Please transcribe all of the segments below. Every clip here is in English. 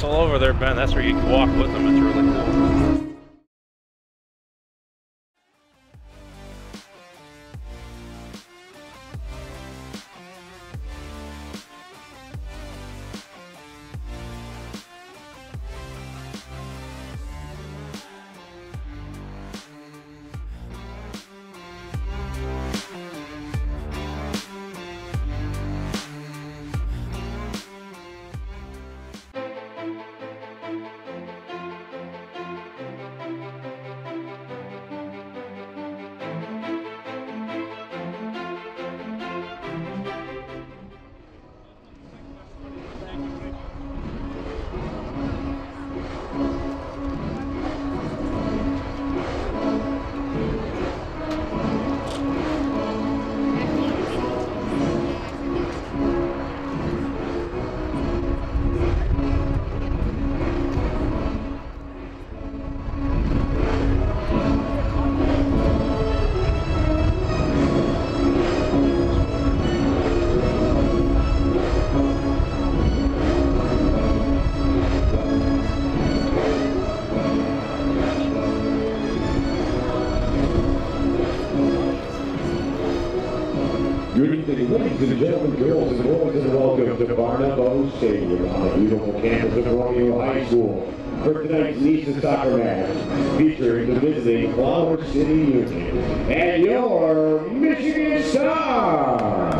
grass all over there, Ben. That's where you can walk with them. It's really cool. Good evening, ladies and gentlemen, girls and boys, and welcome to Barnum Stadium on the beautiful campus of Romeo High School for tonight's NISA soccer match featuring the visiting Flower City Union and your Michigan Stars.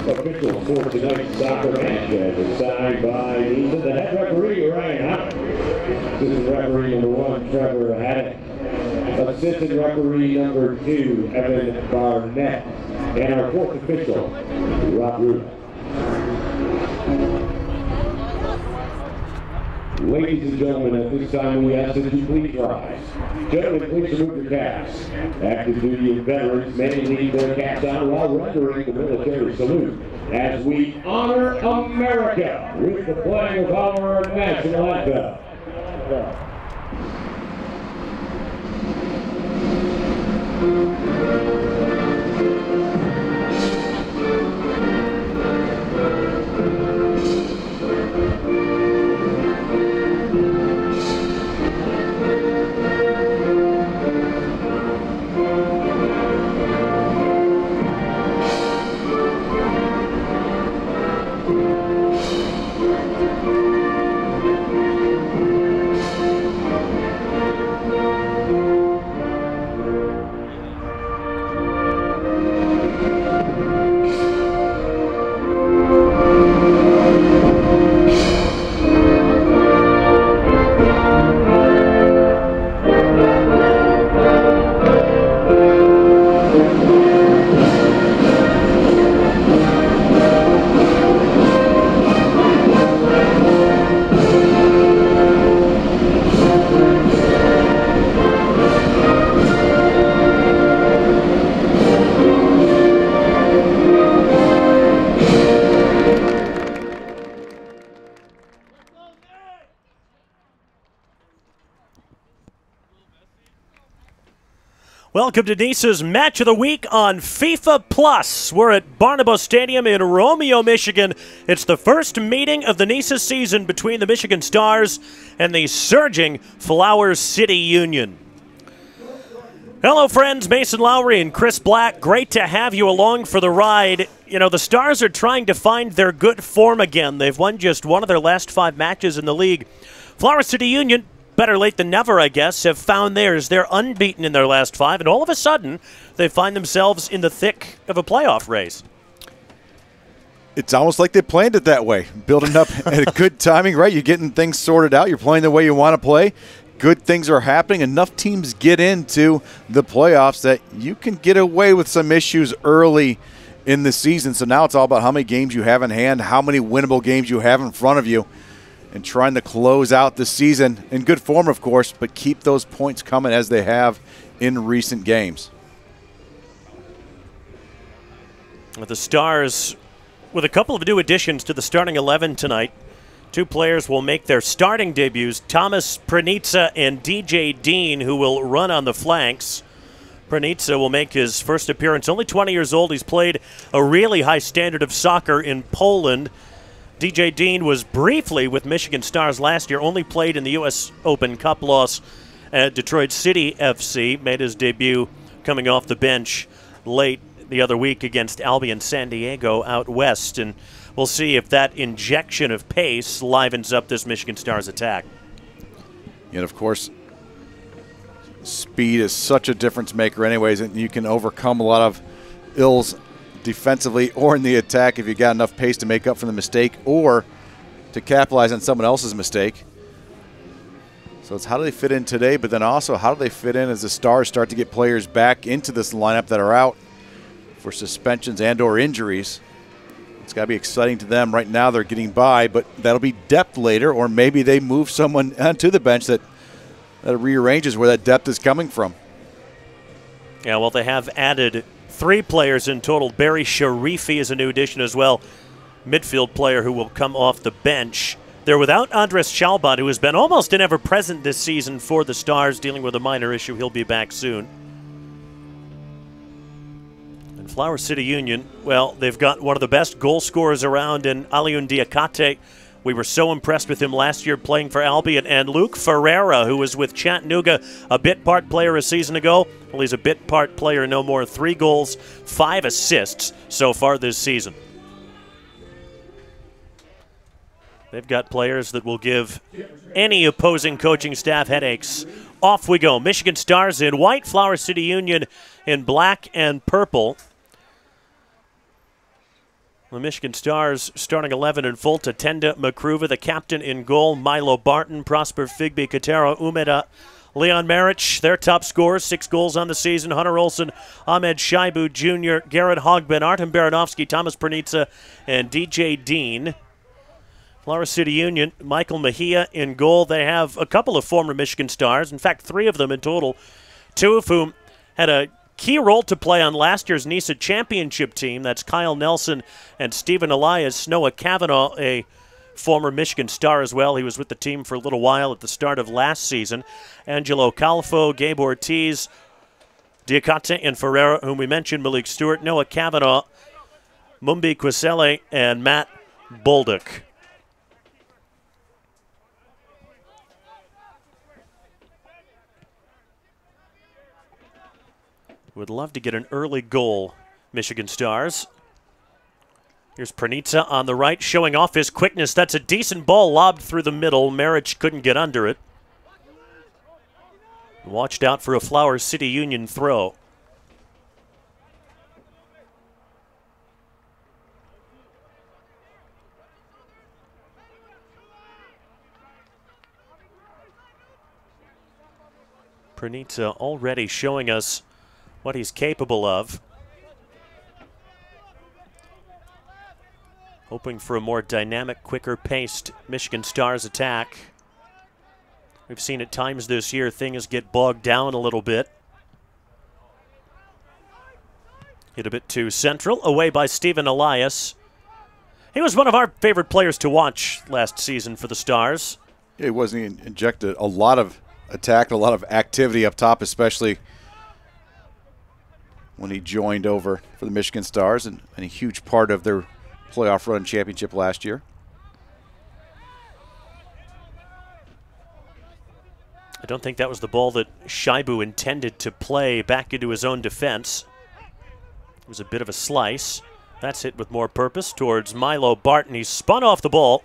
Officials for tonight's soccer match as assigned by NISA, the head referee Ryan Hunt, assistant referee number 1 Trevor Haddock, assistant referee number 2, Evan Barnett, and our fourth official, Rob Rudolph. Ladies and gentlemen, at this time we ask that you please rise. Gentlemen, please remove your caps. Active duty and veterans may leave their caps on while rendering the military salute as we honor America with the playing of our national anthem. Welcome to NISA's Match of the Week on FIFA Plus. We're at Barnum Stadium in Romeo, Michigan. It's the first meeting of the NISA season between the Michigan Stars and the surging Flower City Union. Hello, friends. Mason Lowry and Chris Black. Great to have you along for the ride. You know, the Stars are trying to find their good form again. They've won just one of their last 5 matches in the league. Flower City Union, better late than never, I guess, have found theirs. They're unbeaten in their last 5, and all of a sudden, they find themselves in the thick of a playoff race. It's almost like they planned it that way, building up at a good timing, right? You're getting things sorted out. You're playing the way you want to play. Good things are happening. Enough teams get into the playoffs that you can get away with some issues early in the season. So now it's all about how many games you have in hand, how many winnable games you have in front of you, and trying to close out the season in good form, of course, but keep those points coming as they have in recent games. The Stars, with a couple of new additions to the starting 11 tonight, 2 players will make their starting debuts, Thomas Pranitsa and DJ Dean, who will run on the flanks. Pranitsa will make his first appearance, only 20 years old. He's played a really high standard of soccer in Poland. DJ Dean was briefly with Michigan Stars last year, only played in the U.S. Open Cup loss at Detroit City FC, made his debut coming off the bench late the other week against Albion San Diego out west, and we'll see if that injection of pace livens up this Michigan Stars attack. And, of course, speed is such a difference maker anyways, and you can overcome a lot of ills defensively or in the attack if you got enough pace to make up for the mistake or to capitalize on someone else's mistake. So it's how do they fit in today, but then also how do they fit in as the Stars start to get players back into this lineup that are out for suspensions and or injuries. It's got to be exciting to them. Right now they're getting by, but that'll be depth later, or maybe they move someone onto the bench that rearranges where that depth is coming from. Yeah, well, they have added 3 players in total. Barry Sharifi is a new addition as well, midfield player who will come off the bench. They're without Andres Chalbat, who has been almost an ever-present this season for the Stars, dealing with a minor issue. He'll be back soon. And Flower City Union, well, they've got one of the best goal scorers around in Aliun Diakate. We were so impressed with him last year playing for Albion. And Luke Ferreira, who was with Chattanooga, a bit part player a season ago. Well, he's a bit part player, no more. 3 goals, 5 assists so far this season. They've got players that will give any opposing coaching staff headaches. Off we go. Michigan Stars in white, Flower City Union in black and purple. The Michigan Stars starting 11 in full. Tatenda Makruva, the captain in goal. Milo Barton, Prosper Figby, Katero Umeda, Leon Marich, their top scorers, 6 goals on the season. Hunter Olsen, Ahmed Shaibu Jr., Garrett Hogben, Artem Baranovsky, Thomas Pernitsa, and DJ Dean. Flower City Union, Michael Mejia in goal. They have a couple of former Michigan Stars, in fact 3 of them in total, 2 of whom had a key role to play on last year's NISA championship team. That's Kyle Nelson and Stephen Elias. Noah Kavanaugh, a former Michigan Star as well. He was with the team for a little while at the start of last season. Angelo Calfo, Gabe Ortiz, Diakate and Ferreira, whom we mentioned, Malik Stewart, Noah Kavanaugh, Mumbi Quisele, and Matt Bolduc. Would love to get an early goal, Michigan Stars. Here's Pernitsa on the right, showing off his quickness. That's a decent ball lobbed through the middle. Marich couldn't get under it. Watched out for a Flower City Union throw. Pernitsa already showing us what he's capable of. Hoping for a more dynamic, quicker-paced Michigan Stars attack. We've seen at times this year things get bogged down a little bit. Hit a bit too central, away by Stephen Elias. He was one of our favorite players to watch last season for the Stars. Yeah, he wasn't injected a lot of attack, a lot of activity up top, especially when he joined over for the Michigan Stars, and a huge part of their playoff run championship last year. I don't think that was the ball that Shaibu intended to play back into his own defense. It was a bit of a slice. That's hit with more purpose towards Milo Barton. He's spun off the ball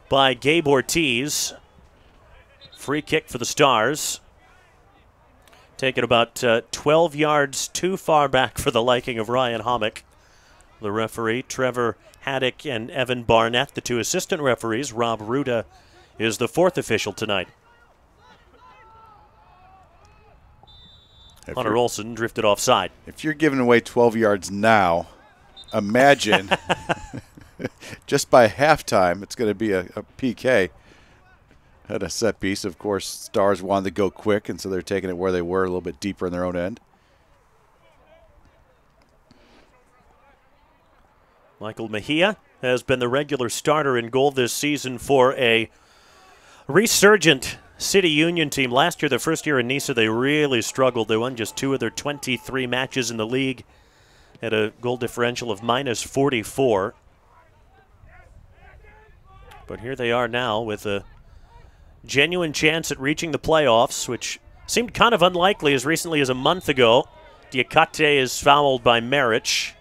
by Gabe Ortiz. Free kick for the Stars. Taken about 12 yards too far back for the liking of Ryan Hommick. The referee, Trevor Haddock and Evan Barnett, the 2 assistant referees. Rob Ruda is the 4th official tonight. Hunter Olsen drifted offside. If you're giving away 12 yards now, imagine just by halftime it's going to be a PK. Had a set piece. Of course, Stars wanted to go quick, and so they're taking it where they were, a little bit deeper in their own end. Michael Mejia has been the regular starter in goal this season for a resurgent City Union team. Last year, their first year in NISA, they really struggled. They won just 2 of their 23 matches in the league at a goal differential of -44. But here they are now with a genuine chance at reaching the playoffs, which seemed kind of unlikely as recently as a month ago. Diakate is fouled by Marich.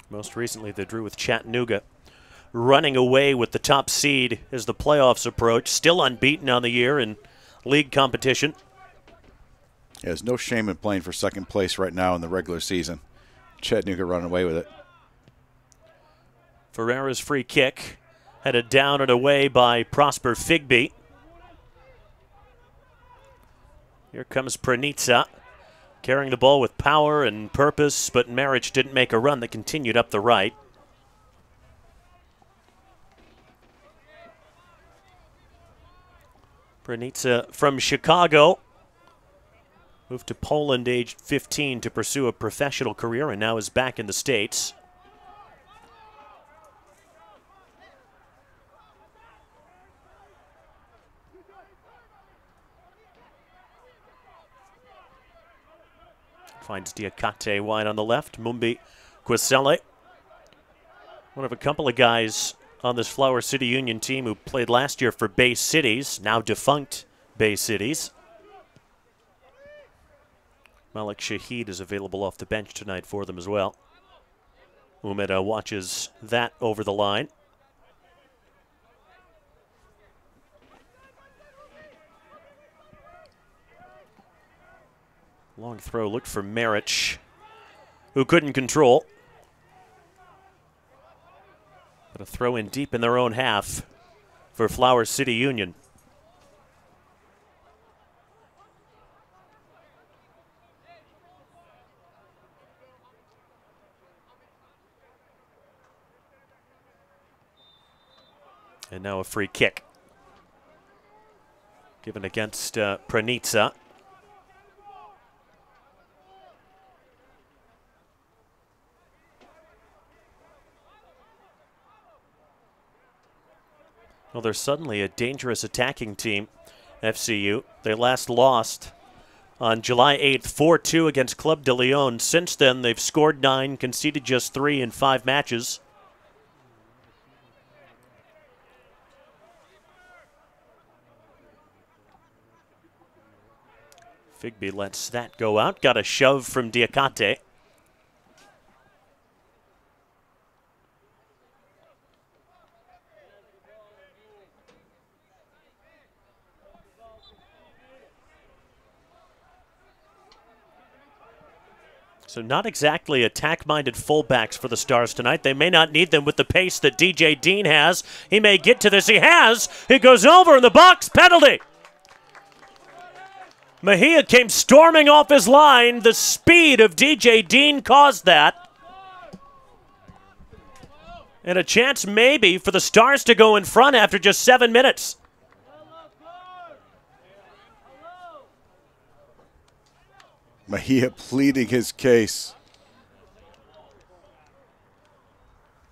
Most recently, they drew with Chattanooga, running away with the top seed as the playoffs approach. Still unbeaten on the year in league competition. Yeah, there's no shame in playing for second place right now in the regular season. Chattanooga running away with it. Ferreira's free kick headed down and away by Prosper Figby. Here comes Pranitsa, carrying the ball with power and purpose, but Marich didn't make a run that continued up the right. Pranitsa from Chicago moved to Poland aged 15 to pursue a professional career and now is back in the States. Finds Diakate wide on the left. Mumbi Quisele, one of a couple of guys on this Flower City Union team who played last year for Bay Cities, now defunct Bay Cities. Malik Shahid is available off the bench tonight for them as well. Umeda watches that over the line. Long throw looked for Marich, who couldn't control. But a throw in deep in their own half for Flower City Union. And now a free kick given against Pranitsa. Well, they're suddenly a dangerous attacking team, FCU. They last lost on July 8th, 4-2 against Club de Leon. Since then, they've scored 9, conceded just 3 in 5 matches. Figby lets that go out. Got a shove from Diakate. So not exactly attack-minded fullbacks for the Stars tonight. They may not need them with the pace that DJ Dean has. He may get to this. He has. He goes over in the box. Penalty. Mejia came storming off his line. The speed of DJ Dean caused that. And a chance maybe for the Stars to go in front after just 7 minutes. Mejia pleading his case.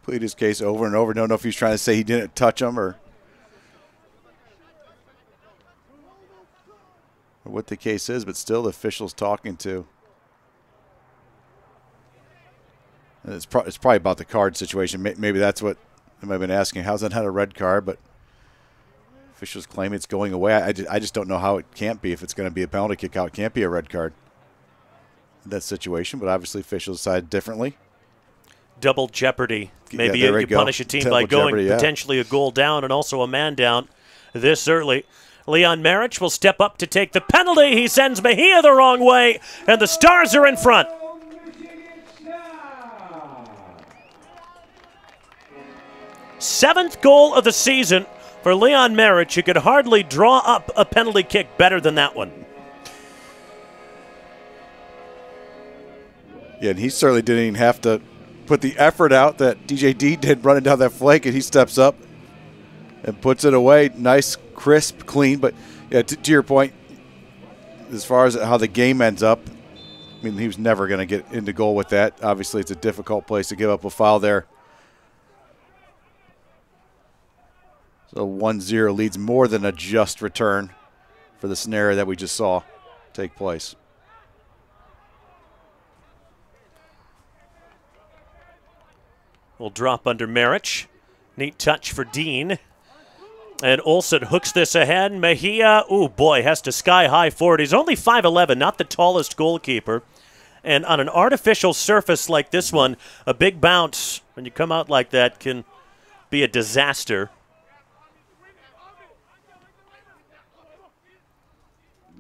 Plead his case over and over. Don't know if he's trying to say he didn't touch him or what the case is, but still the official's talking to. And it's probably about the card situation. Maybe that's what they might have been asking. How's that not a red card? But officials claim it's going away. I just don't know how it can't be. If it's going to be a penalty kick out, it can't be a red card. That situation, but obviously officials decide differently. Double jeopardy. Maybe you punish a team by going potentially a goal down and also a man down this early. Leon Marich will step up to take the penalty. He sends Mejia the wrong way, and the Stars are in front. Seventh goal of the season for Leon Marich. You could hardly draw up a penalty kick better than that one. Yeah, and he certainly didn't even have to put the effort out that DJ D did running down that flank, and he steps up and puts it away. Nice, crisp, clean. But yeah, to your point, as far as how the game ends up, I mean, he was never going to get into goal with that. Obviously, it's a difficult place to give up a foul there. So 1-0 leads more than a just return for the scenario that we just saw take place. will drop under Marich. Neat touch for Dean. And Olsen hooks this ahead. Mejia, oh boy, has to sky high forward. He's only 5'11", not the tallest goalkeeper. And on an artificial surface like this one, a big bounce, when you come out like that, can be a disaster.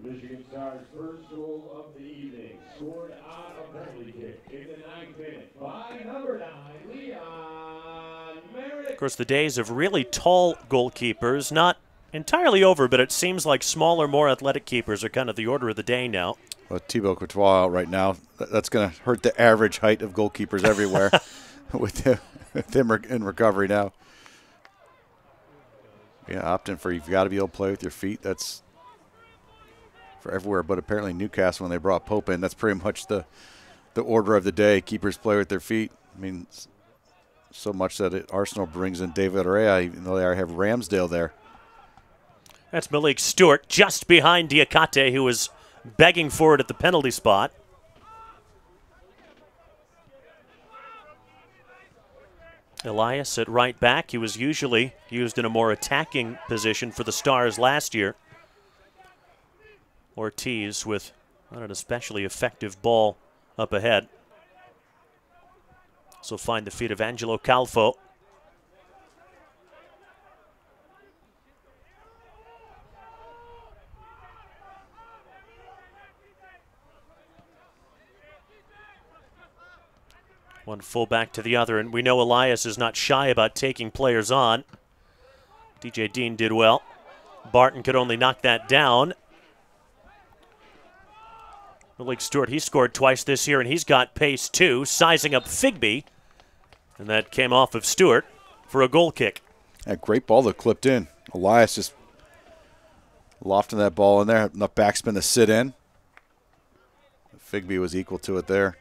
Michigan Stars' first goal of the evening, scored on a penalty kick in the 9th minute by number 9, Leon Merritt. Of course, the days of really tall goalkeepers, not entirely over, but it seems like smaller, more athletic keepers are kind of the order of the day now. Well, Thibaut Courtois out right now, that's going to hurt the average height of goalkeepers everywhere with him in recovery now. Yeah, opting for you've got to be able to play with your feet. That's for everywhere, but apparently Newcastle, when they brought Pope in, that's pretty much the order of the day. Keepers play with their feet. I mean, so much that Arsenal brings in David Rea, even though they have Ramsdale there. That's Malik Stewart just behind Diakate, who was begging for it at the penalty spot. Elias at right back. He was usually used in a more attacking position for the Stars last year. Ortiz with not an especially effective ball up ahead. So find the feet of Angelo Calfo. One fullback to the other, and we know Elias is not shy about taking players on. DJ Dean did well. Barton could only knock that down. Malik Stewart, he scored twice this year, and he's got pace too, sizing up Figby. And that came off of Stewart for a goal kick. That great ball that clipped in. Elias just lofting that ball in there, enough backspin to sit in. Figby was equal to it there.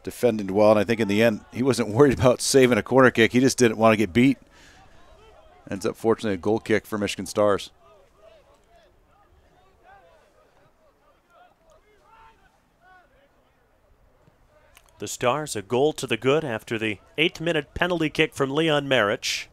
Defended well, and I think in the end, he wasn't worried about saving a corner kick. He just didn't want to get beat. Ends up, fortunately, a goal kick for Michigan Stars. The Stars, a goal to the good after the 8th-minute penalty kick from Leon Marich.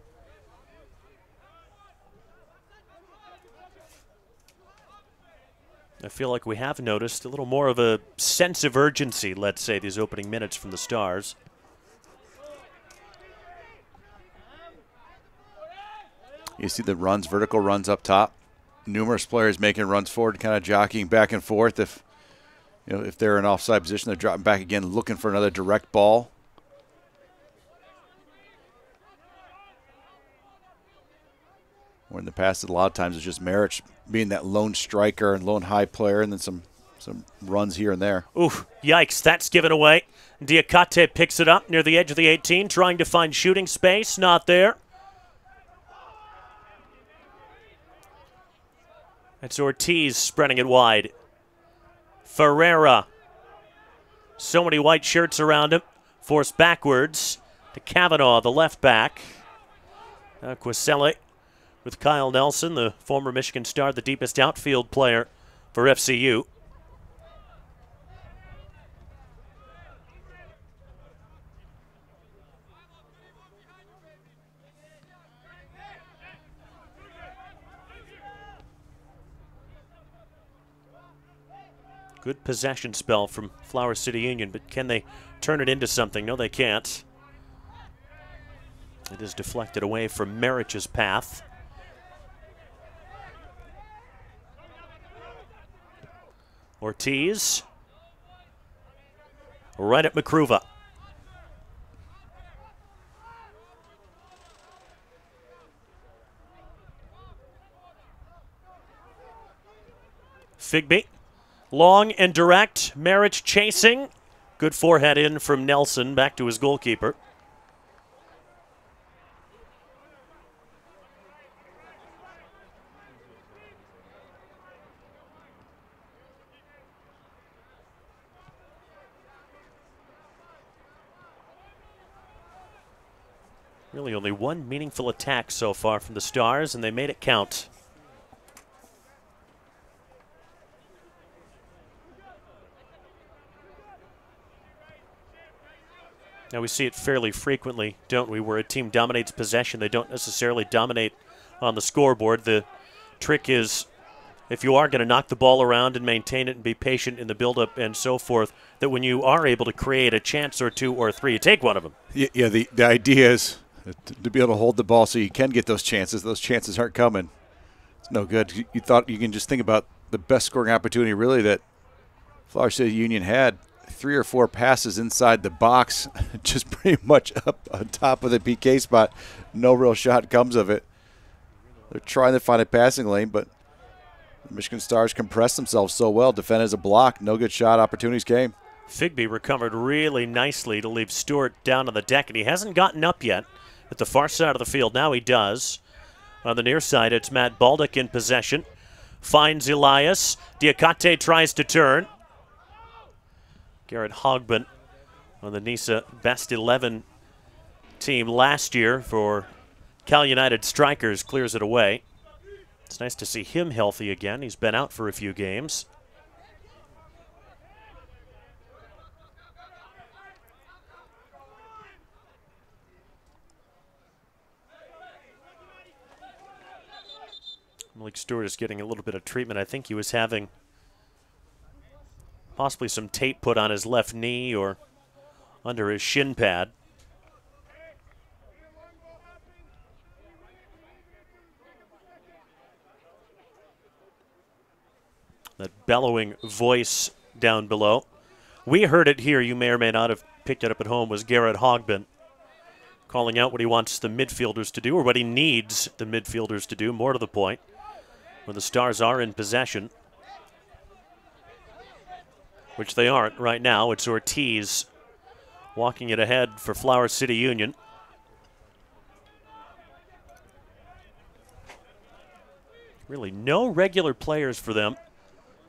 I feel like we have noticed a little more of a sense of urgency, let's say, these opening minutes from the Stars. You see the runs, vertical runs up top. Numerous players making runs forward, kind of jockeying back and forth. If they're in offside position, they're dropping back again, looking for another direct ball. Where in the past, a lot of times it's just Marich being that lone striker and lone high player, and then some runs here and there. Ooh, yikes, that's given away. Diakate picks it up near the edge of the 18, trying to find shooting space. Not there. That's Ortiz spreading it wide. Ferreira. So many white shirts around him. Forced backwards to Kavanaugh, the left back. Quisele with Kyle Nelson, the former Michigan Star, the deepest outfield player for FCU. Good possession spell from Flower City Union, but can they turn it into something? No, they can't. It is deflected away from Marich's path. Ortiz. Right at Makruva. Figby. Long and direct. Marich chasing. Good forehead in from Nelson back to his goalkeeper. Really only one meaningful attack so far from the Stars, and they made it count. Now, we see it fairly frequently, don't we, where a team dominates possession. They don't necessarily dominate on the scoreboard. The trick is, if you are going to knock the ball around and maintain it and be patient in the buildup and so forth, that when you are able to create a chance or two or three, you take one of them. Yeah, the idea is to be able to hold the ball so you can get those chances. Those chances aren't coming. It's no good. You thought you can just think about the best scoring opportunity really that Flower City Union had. 3 or 4 passes inside the box, just pretty much up on top of the PK spot. No real shot comes of it. They're trying to find a passing lane, but the Michigan Stars compressed themselves so well, defended as a block. No good shot opportunities came. Figby recovered really nicely to leave Stewart down on the deck, and he hasn't gotten up yet at the far side of the field. Now he does. On the near side, it's Matt Baldock in possession. Finds Elias. Diakate tries to turn. Garrett Hogbin on the NISA Best 11 team last year for Cal United Strikers clears it away. It's nice to see him healthy again. He's been out for a few games. Malik Stewart is getting a little bit of treatment. I think he was having possibly some tape put on his left knee or under his shin pad. That bellowing voice down below. We heard it here. You may or may not have picked it up at home. Was Garrett Hogbin calling out what he wants the midfielders to do, or what he needs the midfielders to do, more to the point, when the Stars are in possession, which they aren't right now. It's Ortiz walking it ahead for Flower City Union. Really no regular players for them,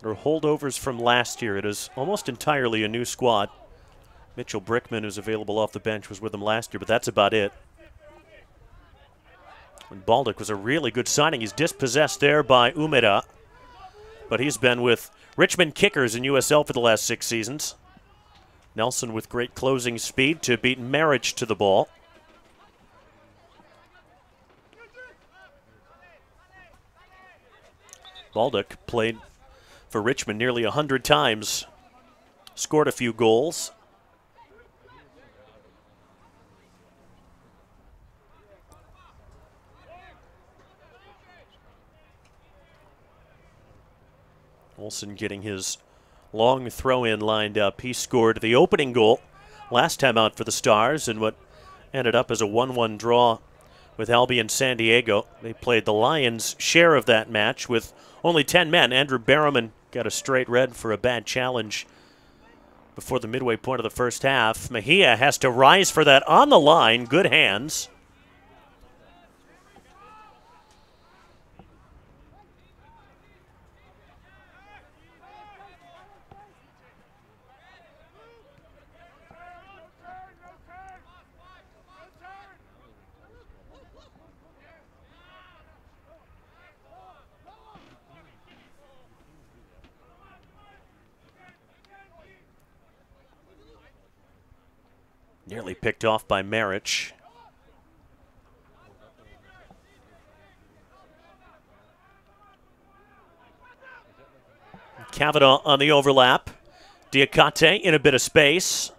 or holdovers from last year. It is almost entirely a new squad. Mitchell Brickman, who's available off the bench, was with them last year, but that's about it. And Baldock was a really good signing. He's dispossessed there by Umeda, but he's been with Richmond Kickers in USL for the last 6 seasons. Nelson with great closing speed to beat Marich to the ball. Baldock played for Richmond nearly 100 times, scored a few goals. Olsen getting his long throw-in lined up. He scored the opening goal last time out for the Stars in what ended up as a 1-1 draw with Albion San Diego. They played the Lions' share of that match with only 10 men. Andrew Berriman got a straight red for a bad challenge before the midway point of the first half. Mejia has to rise for that on the line. Good hands. Nearly picked off by Marich. Kavanaugh on the overlap. Diakate in a bit of space.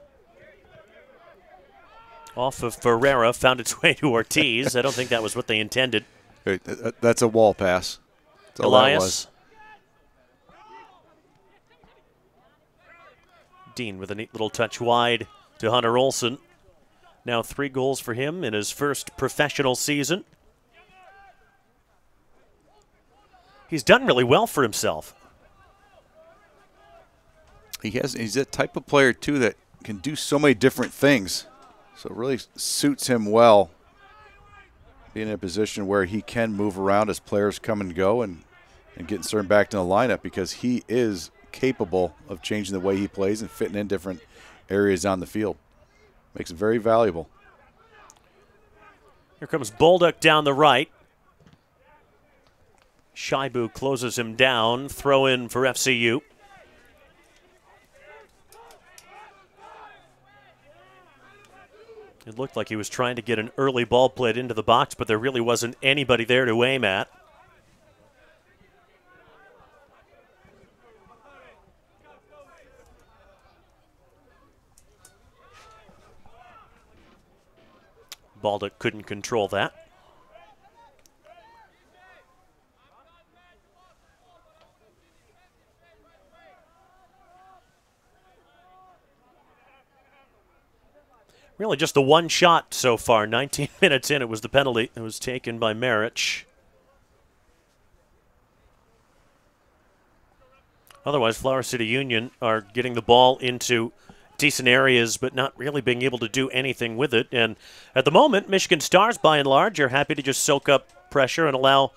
Off of Ferreira, found its way to Ortiz. I don't think that was what they intended. That's a wall pass. That's all Elias. that was. Dean with a neat little touch wide to Hunter Olsen. Now 3 goals for him in his first professional season. He's done really well for himself. He's that type of player, too, that can do so many different things. So it really suits him well being in a position where he can move around as players come and go and get inserted back in the lineup, because he is capable of changing the way he plays and fitting in different areas on the field. Makes it very valuable. Here comes Baldock down the right. Shaibu closes him down. Throw in for FCU. It looked like he was trying to get an early ball played into the box, but there really wasn't anybody there to aim at. Baldock couldn't control that. Really just the one shot so far. 19 minutes in, it was the penalty. It was taken by Marich. Otherwise, Flower City Union are getting the ball into decent areas, but not really being able to do anything with it. And at the moment, Michigan Stars, by and large, are happy to just soak up pressure and allow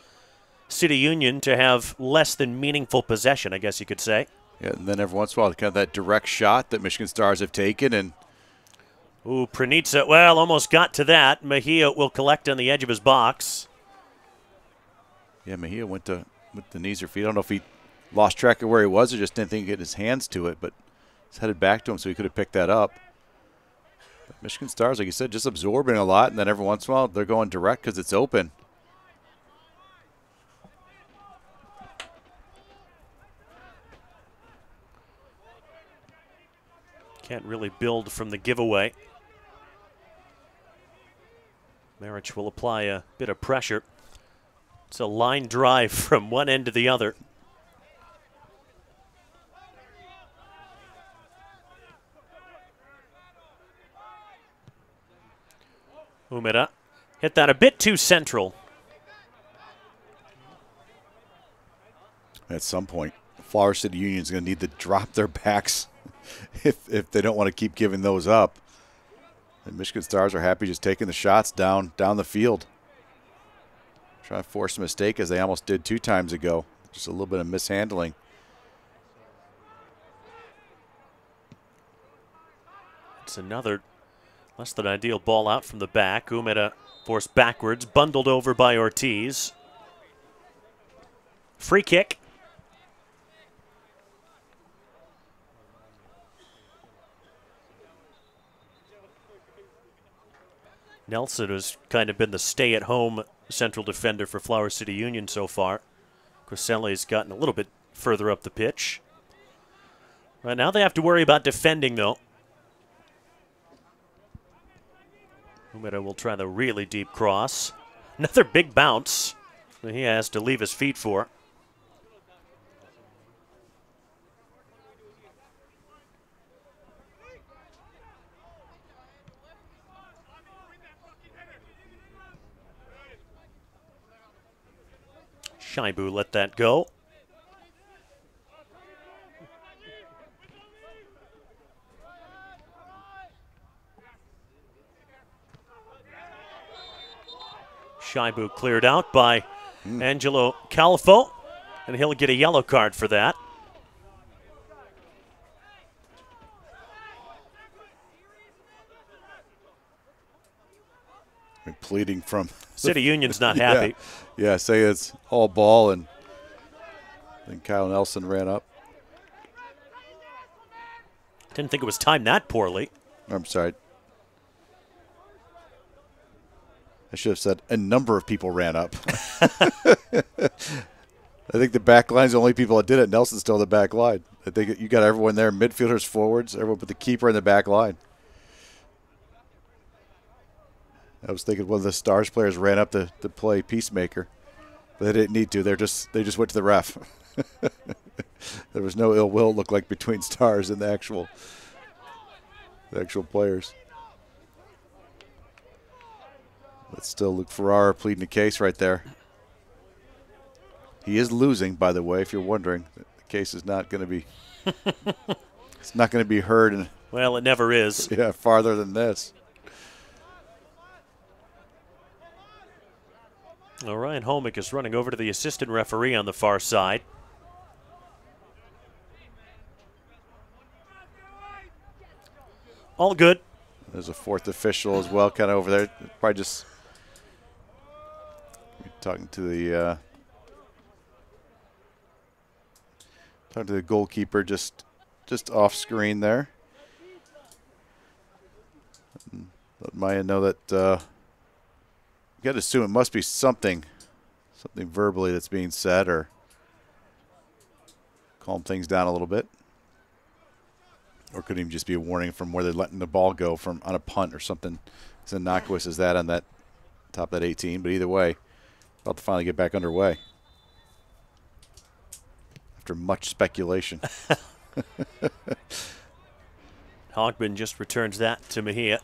City Union to have less than meaningful possession, I guess you could say. Yeah, and then every once in a while, kind of that direct shot that Michigan Stars have taken. And ooh, Pranitsa, well, almost got to that. Mejia will collect on the edge of his box. Yeah, Mejia went to the knees or feet. I don't know if he lost track of where he was or just didn't think he'd get his hands to it, but he's headed back to him so he could have picked that up. But Michigan Stars, like you said, just absorbing a lot, and then every once in a while they're going direct because it's open. Can't really build from the giveaway. Marich will apply a bit of pressure. It's a line drive from one end to the other. Umeda hit that a bit too central. At some point, Flower City Union is going to need to drop their backs if they don't want to keep giving those up. And Michigan Stars are happy just taking the shots down the field. Trying to force a mistake as they almost did 2 times ago. Just a little bit of mishandling. It's another less than ideal ball out from the back. Umeda forced backwards, bundled over by Ortiz. Free kick. Nelson has kind of been the stay-at-home central defender for Flower City Union so far. Crisselli's gotten a little bit further up the pitch. Right now they have to worry about defending, though. Umeda will try the really deep cross. Another big bounce that he has to leave his feet for. Shaibu let that go. Shaibu cleared out by Angelo Calfo, and he'll get a yellow card for that. Pleading from City Union's not happy. Yeah, say it's all ball, and then Kyle Nelson ran up. Didn't think it was timed that poorly. I'm sorry. I should have said a number of people ran up. I think the back line's the only people that did it. Nelson's still the back line. I think you got everyone there, midfielders, forwards, everyone but the keeper in the back line. I was thinking one of the Stars players ran up to play peacemaker, but they didn't need to. They just went to the ref. There was no ill will, it looked like, between Stars and the actual players. But still, Luke Ferrara pleading the case right there. He is losing, by the way, if you're wondering. The case is not going to be it's not going to be heard. Well, it never is. Yeah, farther than this. Ryan Homick is running over to the assistant referee on the far side. All good. There's a 4th official as well, kind of over there. Probably just talking to the goalkeeper just off screen there. Let Maya know that you got to assume it must be something verbally that's being said, or calm things down a little bit. Or could even just be a warning from where they're letting the ball go from on a punt or something as innocuous as that on that top of that 18. But either way, about to finally get back underway after much speculation. Hogman just returns that to Mejia.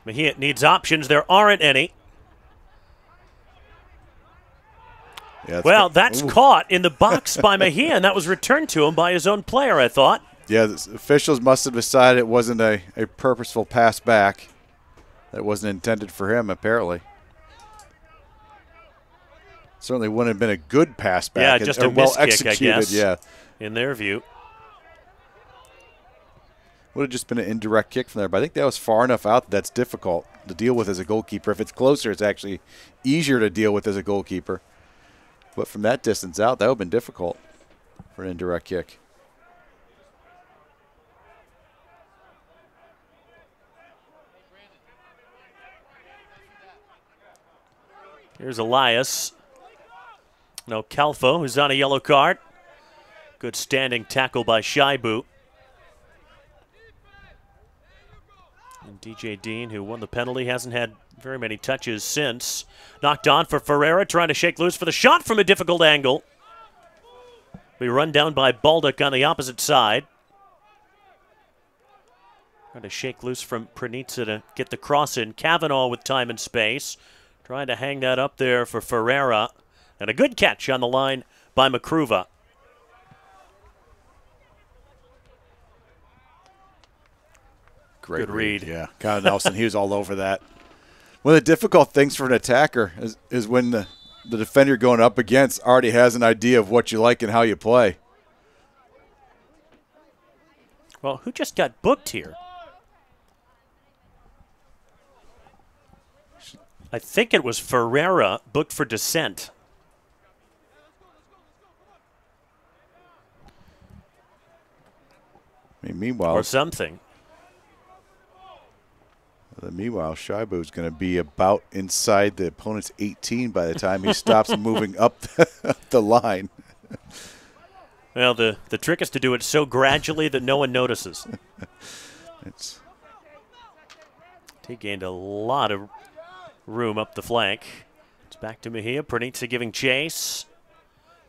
Mejia needs options. There aren't any. Yeah, well, that's caught in the box by Mejia, and that was returned to him by his own player, I thought. Yeah, the officials must have decided it wasn't a purposeful pass back. That wasn't intended for him, apparently. Certainly wouldn't have been a good pass back. Yeah, just a miss kick, I guess, yeah. In their view. Would have just been an indirect kick from there, but I think that was far enough out that that's difficult to deal with as a goalkeeper. If it's closer, it's actually easier to deal with as a goalkeeper. But from that distance out, that would have been difficult for an indirect kick. Here's Elias. No, Calfo, who's on a yellow card. Good standing tackle by Shaibu. And DJ Dean, who won the penalty, hasn't had very many touches since. Knocked on for Ferreira, trying to shake loose for the shot from a difficult angle. We run down by Baldock on the opposite side. Trying to shake loose from Pranitsa to get the cross in. Cavanaugh with time and space. Trying to hang that up there for Ferreira. And a good catch on the line by Makruva. Great Good read. Yeah, Kyle Nelson, he was all over that. One of the difficult things for an attacker is when the defender you're going up against already has an idea of what you like and how you play. Well, who just got booked here? I think it was Ferreira booked for dissent. I mean, meanwhile, or something. Meanwhile, Shaibu's going to be about inside the opponent's 18 by the time he stops moving up the line. Well, the trick is to do it so gradually that no one notices. He gained a lot of room up the flank. It's back to Mejia. Pranitsa giving chase.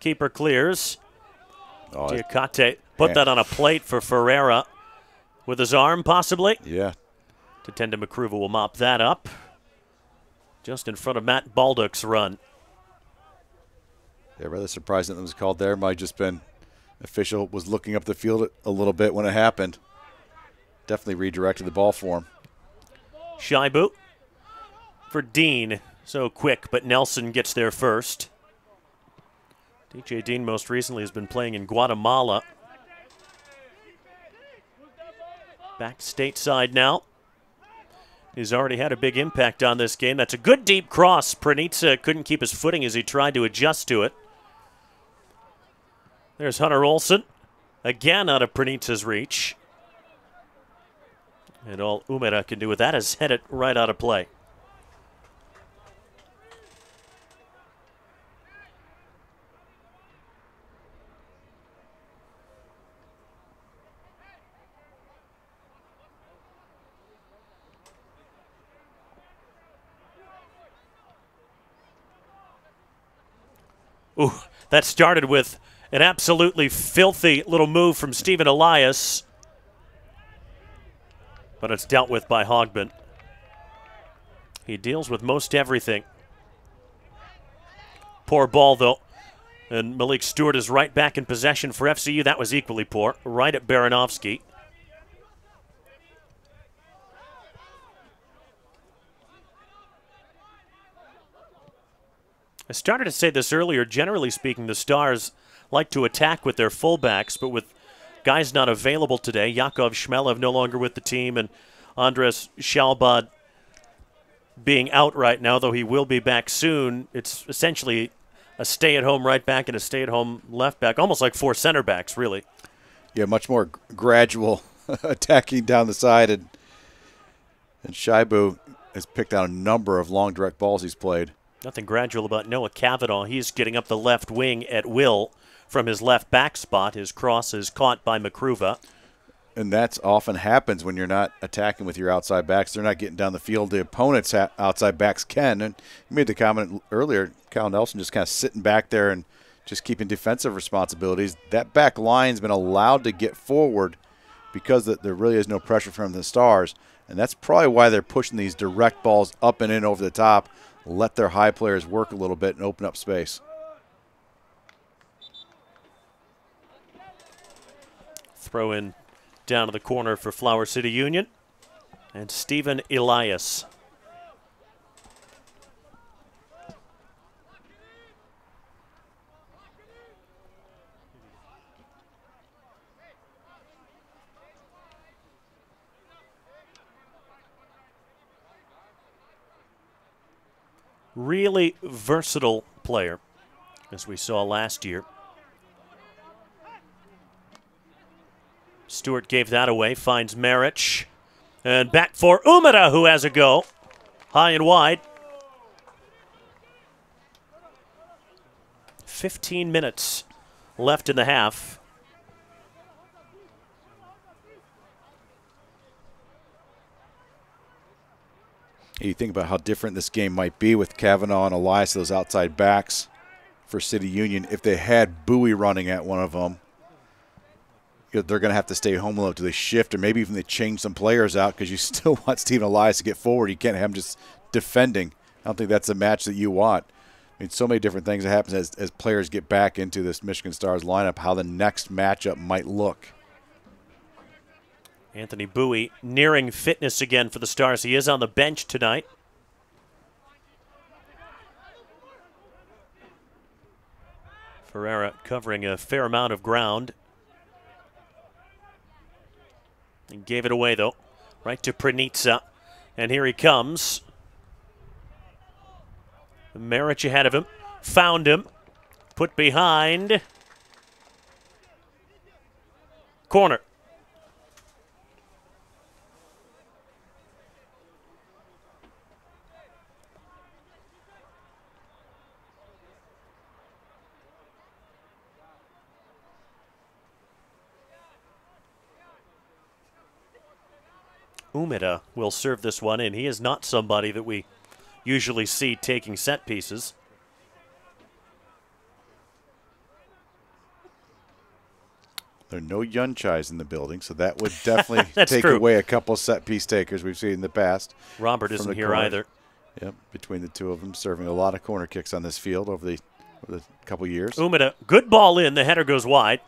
Keeper clears. Diakate put that on a plate for Ferreira. With his arm, possibly. Yeah. Tatenda Makruva will mop that up. Just in front of Matt Baldock's run. Yeah, rather surprising that it was called there. Might just been official was looking up the field a little bit when it happened. Definitely redirected the ball for him. Shaibu for Dean. So quick, but Nelson gets there first. DJ Dean most recently has been playing in Guatemala. Back stateside now. He's already had a big impact on this game. That's a good deep cross. Pranitsa couldn't keep his footing as he tried to adjust to it. There's Hunter Olsen. Again out of Pranitsa's reach. And all Umera can do with that is head it right out of play. Ooh, that started with an absolutely filthy little move from Stephen Elias. But it's dealt with by Hogman. He deals with most everything. Poor ball, though. And Malik Stewart is right back in possession for FCU. That was equally poor. Right at Baranovsky. I started to say this earlier. Generally speaking, the Stars like to attack with their fullbacks, but with guys not available today, Yakov Shmelev no longer with the team, and Andres Shalbad being out right now, though he will be back soon. It's essentially a stay-at-home right back and a stay-at-home left back, almost like 4 center backs, really. Yeah, much more gradual attacking down the side. And Shaibu has picked out a number of long direct balls he's played. Nothing gradual about Noah Kavanaugh. He's getting up the left wing at will from his left back spot. His cross is caught by Makruva. And that often happens when you're not attacking with your outside backs. They're not getting down the field. The opponent's outside backs can. And you made the comment earlier, Cal Nelson just kind of sitting back there and just keeping defensive responsibilities. That back line's been allowed to get forward because there really is no pressure from the Stars. And that's probably why they're pushing these direct balls up and in over the top. Let their high players work a little bit and open up space. Throw in down to the corner for Flower City Union. And Stephen Elias. Really versatile player, as we saw last year. Stewart gave that away, finds Marich. And back for Umeda, who has a go. High and wide. 15 minutes left in the half. You think about how different this game might be with Kavanaugh and Elias, those outside backs for City Union. If they had Bowie running at one of them, they're going to have to stay home low. Do they shift, or maybe even they change some players out because you still want Stephen Elias to get forward. You can't have him just defending. I don't think that's a match that you want. I mean, so many different things that happen as players get back into this Michigan Stars lineup, how the next matchup might look. Anthony Bowie nearing fitness again for the Stars. He is on the bench tonight. Ferreira covering a fair amount of ground. And gave it away, though, right to Pranitsa. And here he comes. Marich ahead of him. Found him. Put behind. Corner. Umeda will serve this one in. He is not somebody that we usually see taking set pieces. There are no Yunchais in the building, so that would definitely take true. away a couple set piece takers we've seen in the past. Robert isn't here corner. either. Yep, between the two of them, serving a lot of corner kicks on this field over the couple years. Umeda, good ball in. The header goes wide.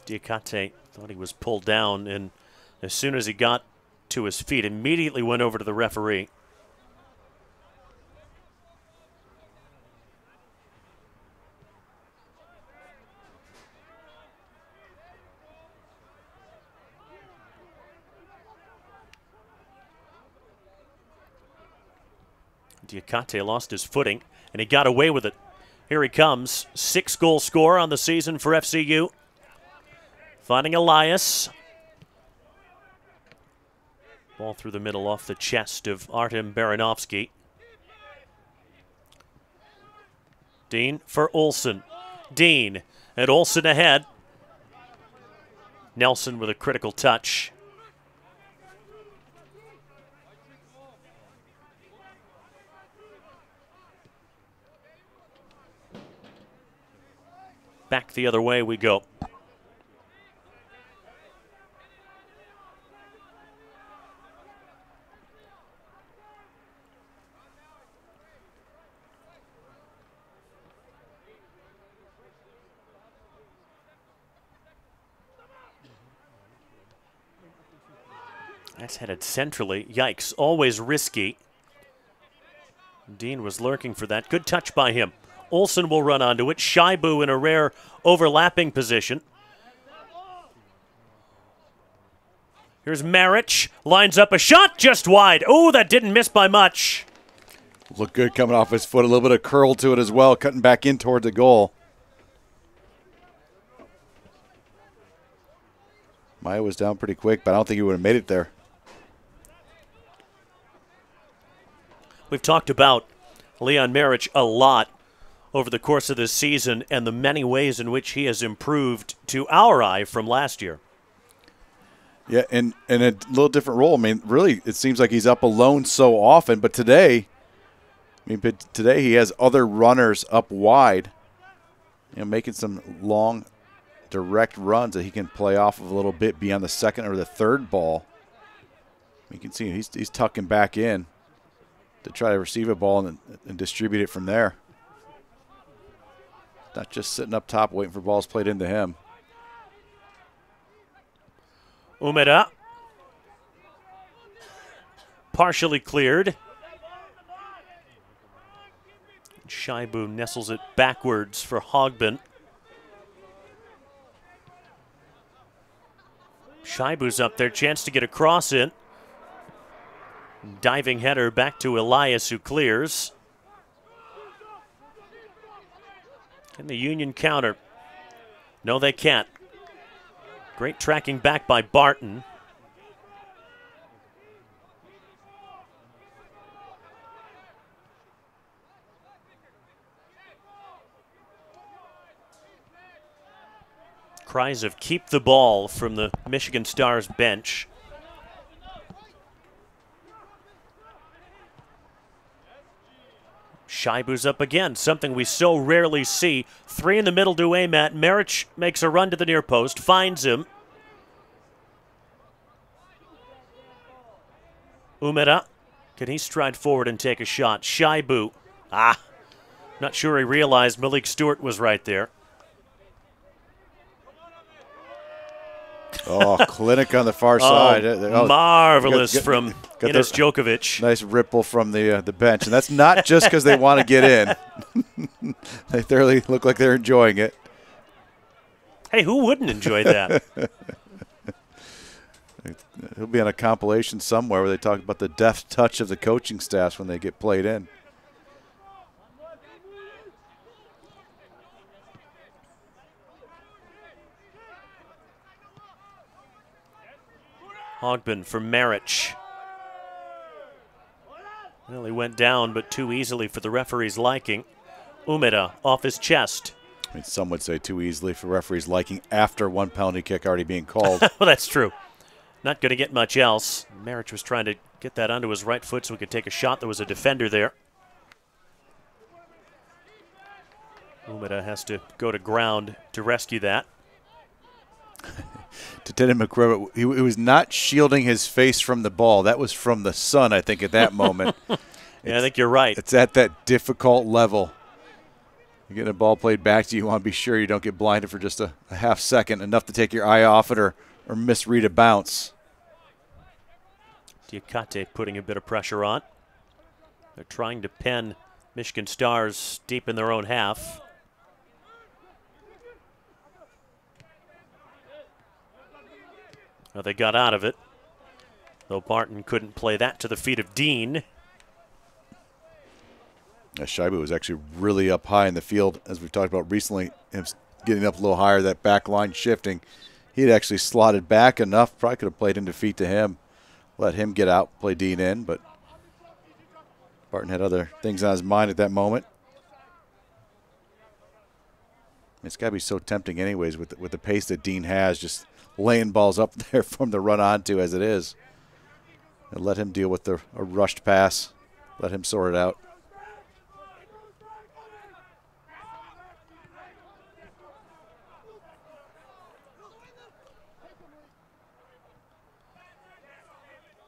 Diakate thought he was pulled down, and as soon as he got to his feet, immediately went over to the referee. Diakate lost his footing, and he got away with it. Here he comes. 6-goal scorer on the season for FCU. Finding Elias. Ball through the middle off the chest of Artem Baranovsky. Dean for Olsen. Dean and Olsen ahead. Nelson with a critical touch. Back the other way we go. That's headed centrally. Yikes, always risky. Dean was lurking for that. Good touch by him. Olsen will run onto it. Shaibu in a rare overlapping position. Here's Marich, lines up a shot just wide. Oh, that didn't miss by much. Looked good coming off his foot. A little bit of curl to it as well, cutting back in toward the goal. Maya was down pretty quick, but I don't think he would have made it there. We've talked about Leon Marich a lot over the course of this season and the many ways in which he has improved to our eye from last year. Yeah, and in a little different role. I mean, really, it seems like he's up alone so often, but today he has other runners up wide, making some long, direct runs that he can play off of a little bit beyond the second or the third ball. You can see he's tucking back in to try to receive a ball and distribute it from there. Not just sitting up top waiting for balls played into him. Umeda. Partially cleared. Shaibu nestles it backwards for Hogbin. Shaibu's up there, chance to get a cross in. Diving header back to Elias, who clears. Can the Union counter? No, they can't. Great tracking back by Barton. Cries of keep the ball from the Michigan Stars bench. Shaibu's up again, something we so rarely see. 3 in the middle to aim at. Marich makes a run to the near post, finds him. Umeda, can he stride forward and take a shot? Shaibu, not sure he realized Malik Stewart was right there. Oh, clinic on the far side. Marvelous from Enes Djokovic. Nice ripple from the bench. And that's not just because they want to get in. They thoroughly look like they're enjoying it. Hey, who wouldn't enjoy that? He'll be on a compilation somewhere where they talk about the deft touch of the coaching staffs when they get played in. Hogbin for Marich. Well, he went down, but too easily for the referee's liking. Umeda off his chest. I mean, some would say too easily for referee's liking after one penalty kick already being called. Well, that's true. Not going to get much else. Marich was trying to get that onto his right foot so he could take a shot. There was a defender there. Umeda has to go to ground to rescue that. To Teddy McGregor, he was not shielding his face from the ball. That was from the sun, I think, at that moment. Yeah, I think you're right. It's at that difficult level. You're getting a ball played back to you. You want to be sure you don't get blinded for just a half second, enough to take your eye off it or misread a bounce. Diakate putting a bit of pressure on. They're trying to pen Michigan Stars deep in their own half. Well, they got out of it, though Barton couldn't play that to the feet of Dean. Shaibu was actually really up high in the field, as we've talked about recently, him getting up a little higher, that back line shifting. He had actually slotted back enough, probably could have played in defeat to him, let him get out, play Dean in, but Barton had other things on his mind at that moment. It's got to be so tempting anyways with the pace that Dean has, just laying balls up there from the run onto as it is. And let him deal with a rushed pass. Let him sort it out.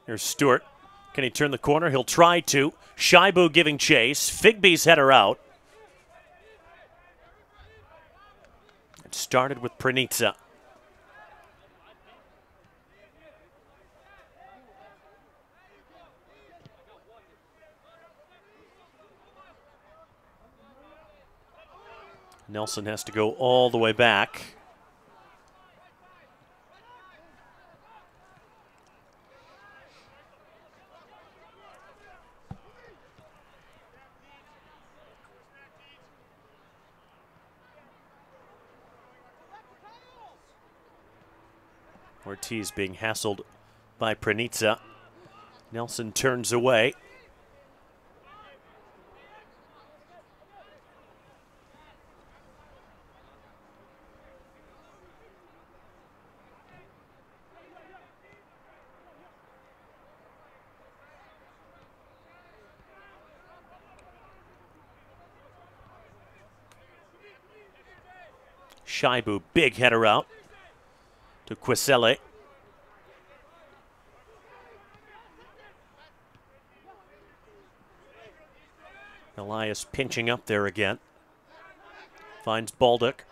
Here's Stewart. Can he turn the corner? He'll try to. Shaibu giving chase. Figbee's header out. It started with Pranitsa. Nelson has to go all the way back. Ortiz being hassled by Pranitsa. Nelson turns away. Shaibu, big header out to Quisele. Elias pinching up there again. Finds Baldock.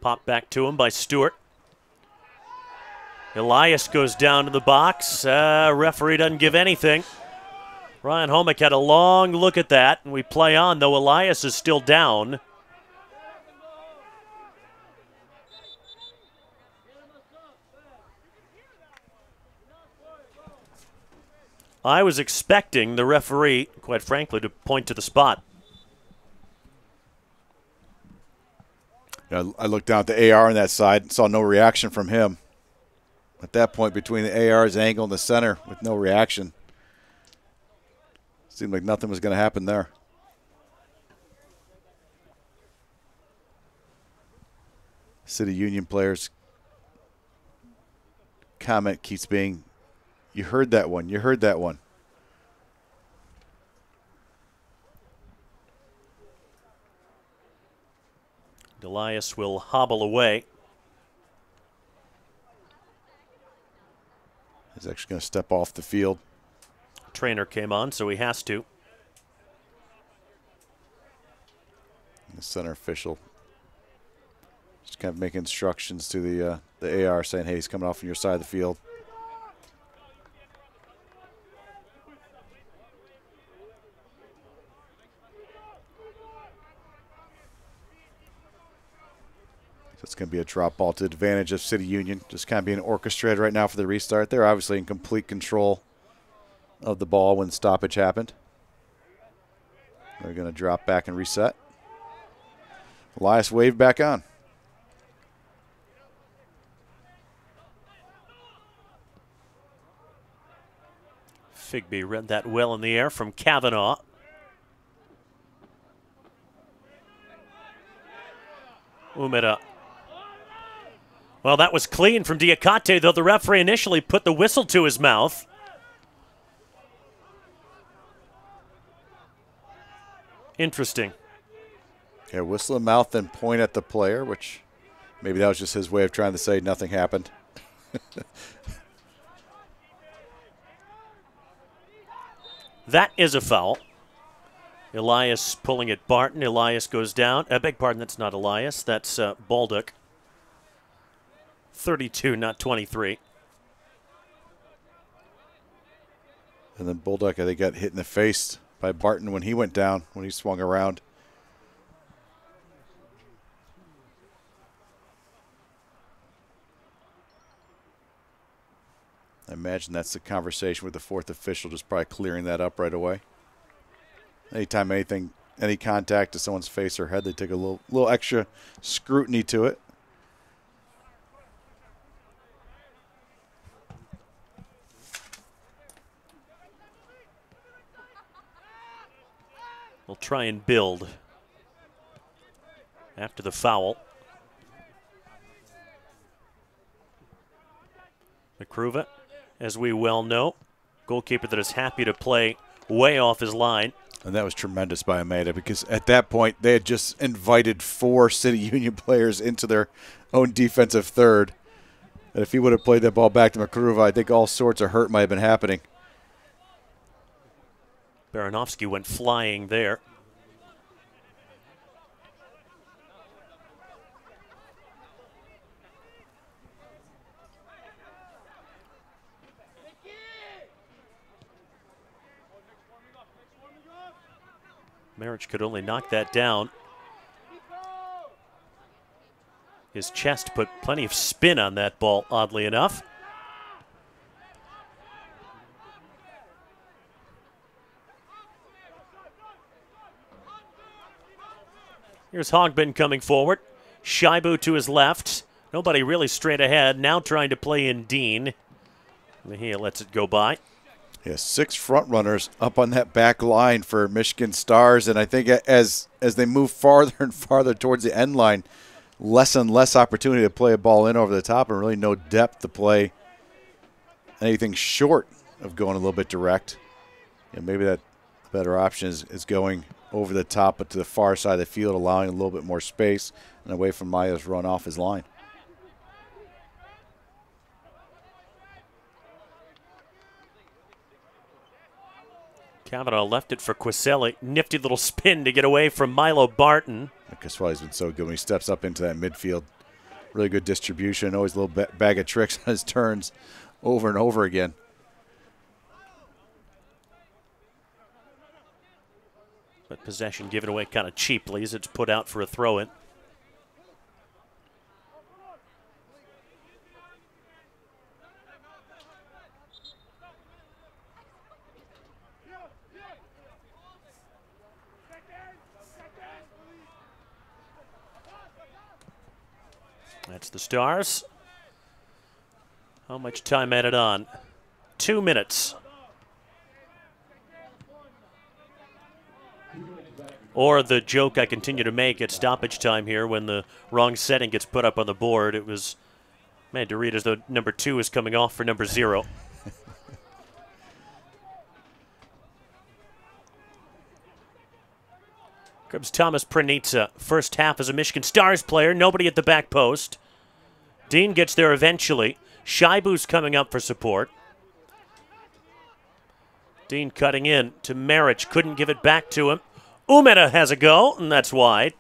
Pop back to him by Stewart. Elias goes down to the box. Referee doesn't give anything. Ryan Homick had a long look at that, and we play on, though Elias is still down. I was expecting the referee, quite frankly, to point to the spot. Yeah, I looked down at the AR on that side and saw no reaction from him. At that point, between the AR's angle and the center, with no reaction, seemed like nothing was going to happen there. City Union players' comment keeps being, "You heard that one, you heard that one." Elias will hobble away. He's actually going to step off the field. Trainer came on, so he has to. The center official just kind of making instructions to the AR, saying, "Hey, he's coming off on your side of the field." So it's going to be a drop ball to advantage of City Union. Just kind of being orchestrated right now for the restart. They're obviously in complete control of the ball when stoppage happened. They're going to drop back and reset. Elias waved back on. Figby read that well in the air from Kavanaugh. Umeda. Well, that was clean from Diakate, though the referee initially put the whistle to his mouth. Interesting. Yeah, whistle in mouth, then point at the player, which maybe that was just his way of trying to say nothing happened. That is a foul. Elias pulling at Barton. Elias goes down. I beg pardon, that's not Elias. That's Baldock. 32, not 23. And then Baldock, I think, got hit in the face by Barton when he went down, when he swung around. I imagine that's the conversation with the fourth official, just probably clearing that up right away. Anytime any contact to someone's face or head, they take a little extra scrutiny to it. We'll try and build after the foul. Makruva, as we well know, goalkeeper that is happy to play way off his line. And that was tremendous by Ameda, because at that point they had just invited 4 City Union players into their own defensive third. And if he would have played that ball back to Makruva, I think all sorts of hurt might have been happening. Baranovsky went flying there. Marich could only knock that down. His chest put plenty of spin on that ball, oddly enough. Here's Hogbin coming forward. Shaibu to his left. Nobody really straight ahead. Now trying to play in Dean. Mejia lets it go by. Yeah, 6 front runners up on that back line for Michigan Stars, and I think as they move farther and farther towards the end line, less and less opportunity to play a ball in over the top, and really no depth to play anything short of going a little bit direct. Yeah, maybe that better option is going over the top, but to the far side of the field, allowing a little bit more space and away from Maya's run off his line. Kavanaugh left it for Quiselli. Nifty little spin to get away from Milo Barton. Quiselli's been so good when he steps up into that midfield. Really good distribution. Always a little bag of tricks on his turns over and over again. But possession given away kind of cheaply as it's put out for a throw-in. That's the Stars. How much time added on? 2 minutes. Or the joke I continue to make at stoppage time here when the wrong setting gets put up on the board. It was made to read as though number 2 is coming off for number 0. Comes Thomas Pranitsa. First half as a Michigan Stars player. Nobody at the back post. Dean gets there eventually. Shibu's coming up for support. Dean cutting in to Marich. Couldn't give it back to him. Umeda has a go, and that's wide.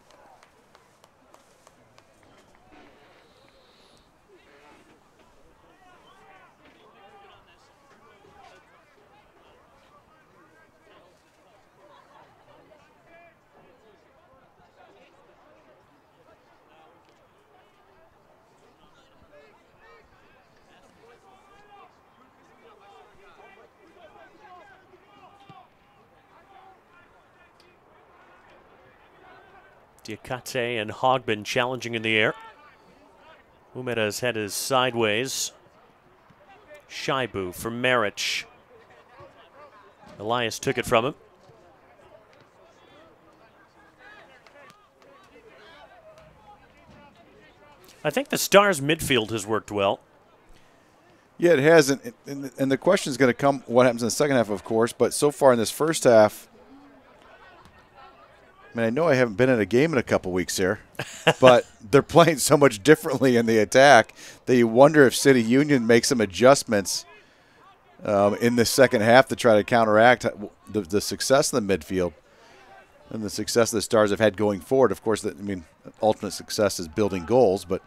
Diakate and Hogben challenging in the air. Umeda's head is sideways. Shibu for Marich. Elias took it from him. I think the Stars' midfield has worked well. Yeah, it has, and the question is going to come what happens in the second half, of course, but so far in this first half, I mean, I know I haven't been in a game in a couple weeks here, but they're playing so much differently in the attack that you wonder if City Union makes some adjustments in the second half to try to counteract the success in the midfield and the success the Stars have had going forward. Of course, ultimate success is building goals, but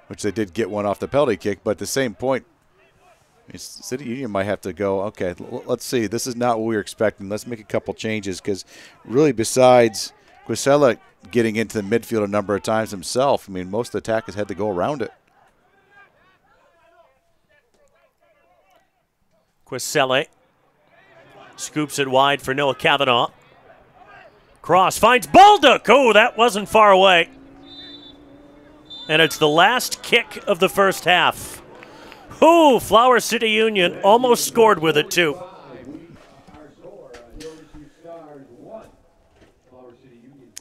which they did get one off the penalty kick. But at the same point, City Union might have to go, okay, let's see. This is not what we were expecting. Let's make a couple changes because really besides Quisella getting into the midfield a number of times himself, I mean, most of the attack has had to go around it. Quisella scoops it wide for Noah Kavanaugh. Cross finds Baldock. Oh, that wasn't far away. And it's the last kick of the first half. Oh, Flower City Union almost scored with it, too.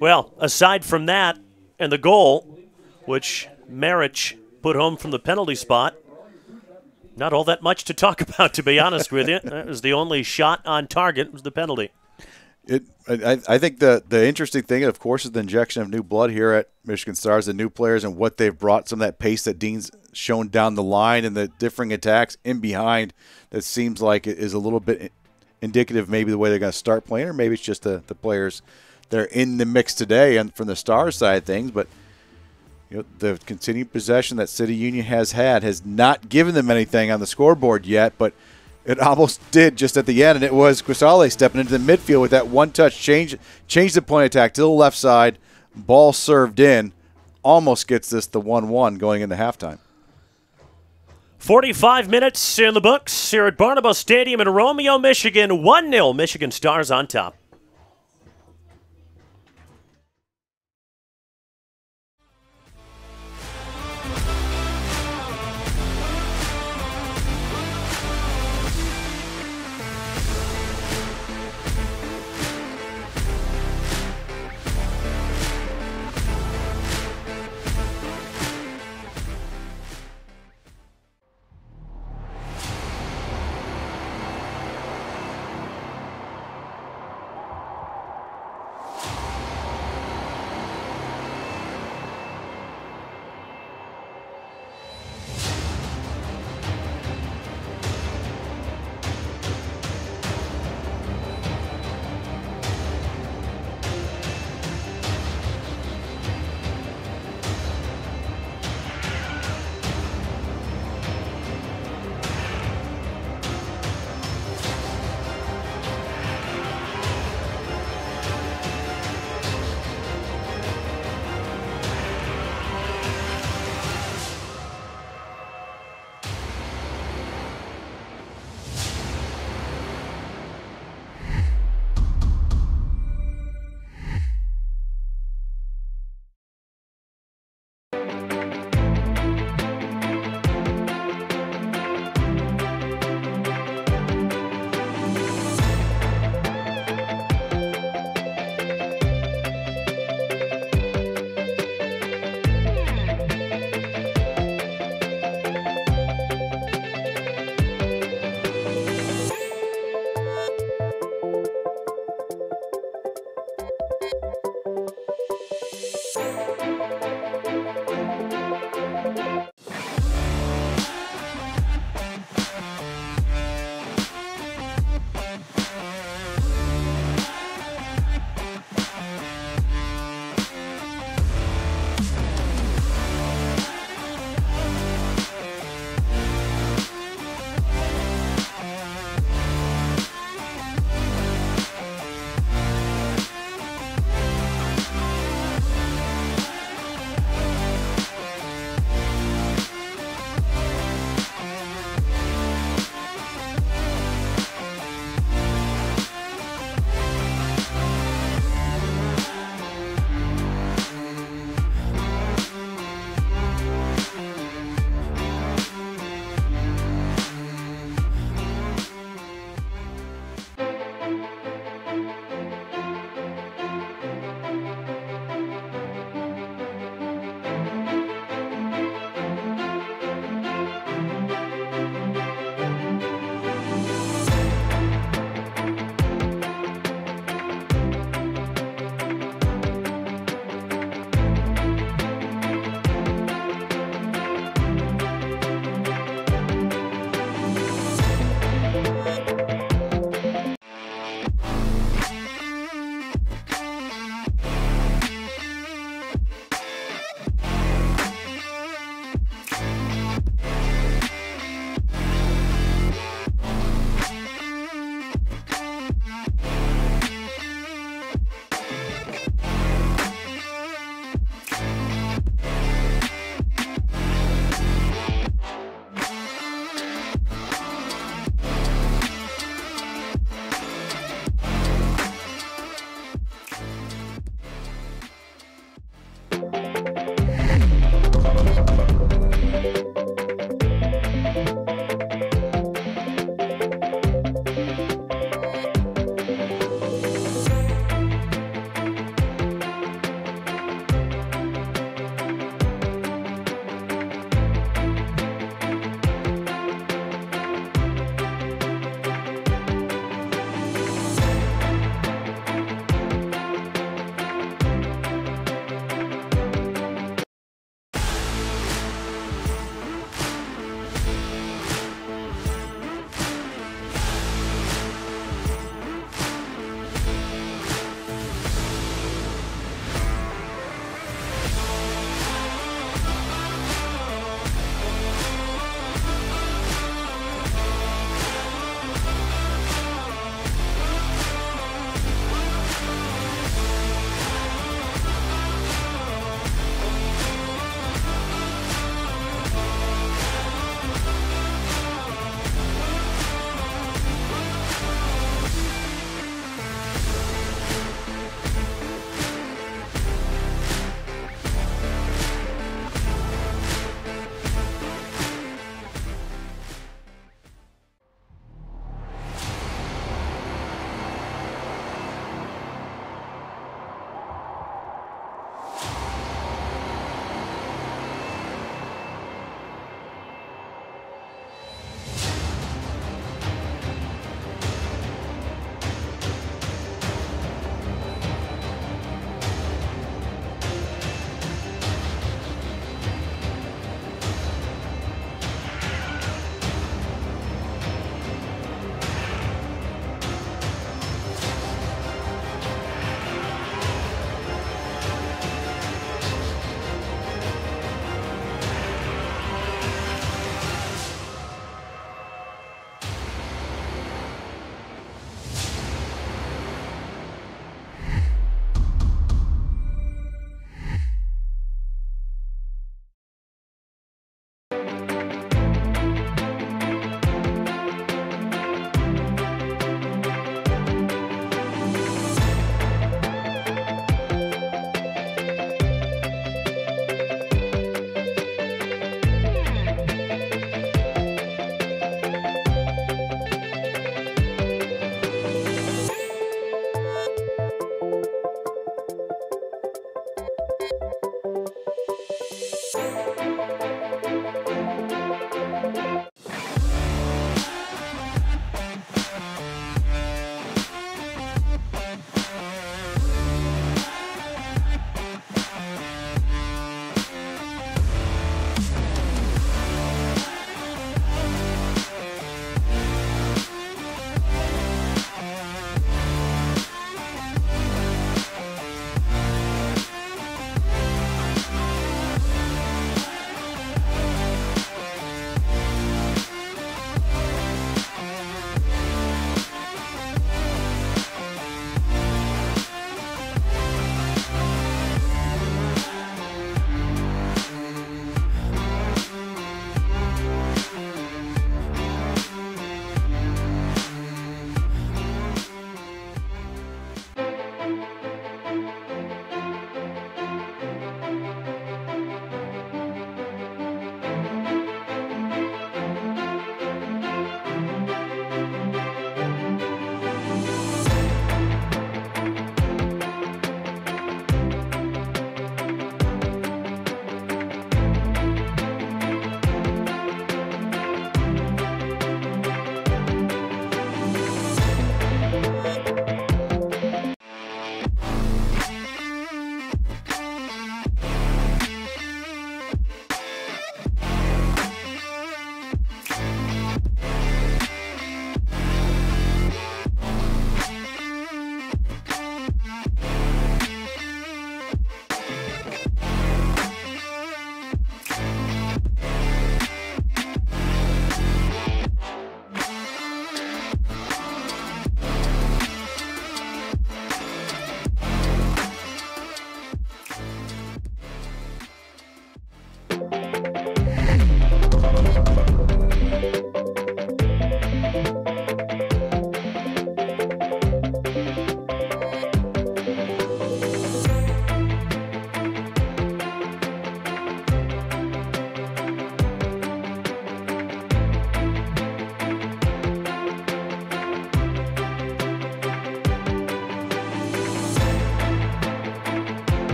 Well, aside from that and the goal, which Marich put home from the penalty spot, not all that much to talk about, to be honest with you. That was the only shot on target, was the penalty. I think the interesting thing, of course, is the injection of new blood here at Michigan Stars, the new players and what they've brought, some of that pace that Dean's shown down the line and the differing attacks in behind that seems like it is a little bit indicative maybe the way they're going to start playing, or maybe it's just the players that are in the mix today and from the Stars side of things. But the continued possession that City Union has had has not given them anything on the scoreboard yet, but it almost did just at the end, and it was Quisale stepping into the midfield with that one-touch change the point attack to the left side, ball served in, almost gets this the 1-1 going into halftime. 45 minutes in the books here at Barnabo Stadium in Romeo, Michigan. 1-0, Michigan Stars on top.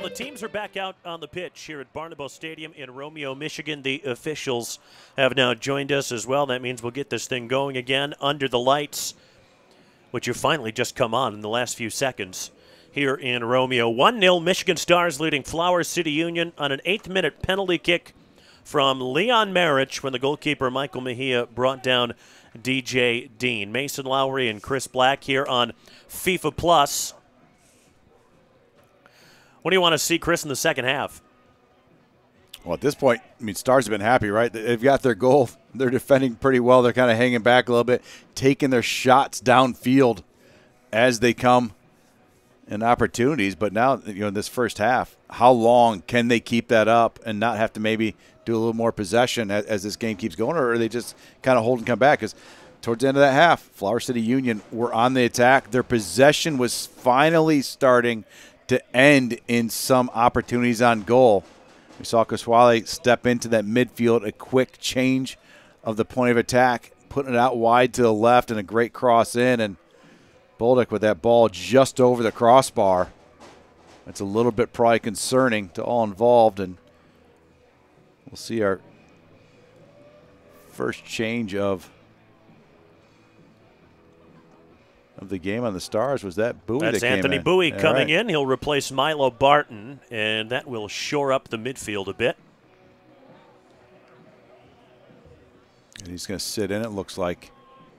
the teams are back out on the pitch here at Barnabo Stadium in Romeo, Michigan. The officials have now joined us as well. That means we'll get this thing going again under the lights, which have finally just come on in the last few seconds here in Romeo. 1-0 Michigan Stars leading Flowers City Union on an 8th-minute penalty kick from Leon Marich when the goalkeeper Michael Mejia brought down DJ Dean. Mason Lowry and Chris Black here on FIFA Plus. What do you want to see, Chris, in the second half? Well, at this point, I mean, Stars have been happy, right? They've got their goal. They're defending pretty well. They're kind of hanging back a little bit, taking their shots downfield as they come in opportunities. But now, in this first half, how long can they keep that up and not have to maybe do a little more possession as this game keeps going, or are they just kind of hold and come back? Because towards the end of that half, Flower City Union were on the attack. Their possession was finally starting to end in some opportunities on goal. We saw Koswale step into that midfield, a quick change of the point of attack, putting it out wide to the left and a great cross in, and Bolduc with that ball just over the crossbar. That's a little bit probably concerning to all involved, and we'll see our first change of the game on the Stars. Was that Bowie? That's that came Anthony in. Bowie All coming right. in. He'll replace Milo Barton, and that will shore up the midfield a bit. And he's going to sit in, it looks like.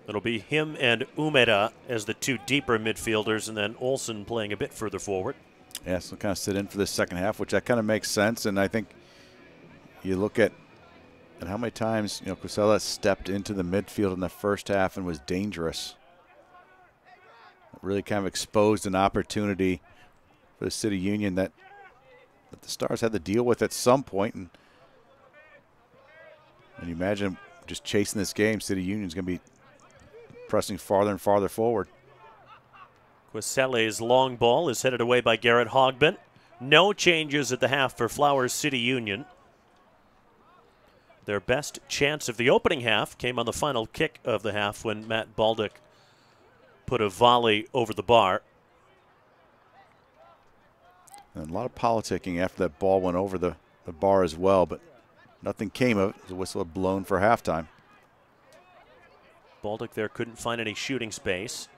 It'll be him and Umeda as the two deeper midfielders, and then Olsen playing a bit further forward. Yeah, so kind of sit in for the second half, which that kind of makes sense. And I think you look at how many times, Cosella stepped into the midfield in the first half and was dangerous. Really kind of exposed an opportunity for the City Union that the Stars had to deal with at some point. And you imagine just chasing this game, City Union's going to be pressing farther and farther forward. Quisele's long ball is headed away by Garrett Hogbin. No changes at the half for Flowers City Union. Their best chance of the opening half came on the final kick of the half when Matt Bolduc put a volley over the bar. And a lot of politicking after that ball went over the bar as well, but nothing came of it. The whistle had blown for halftime. Bolduc there couldn't find any shooting space.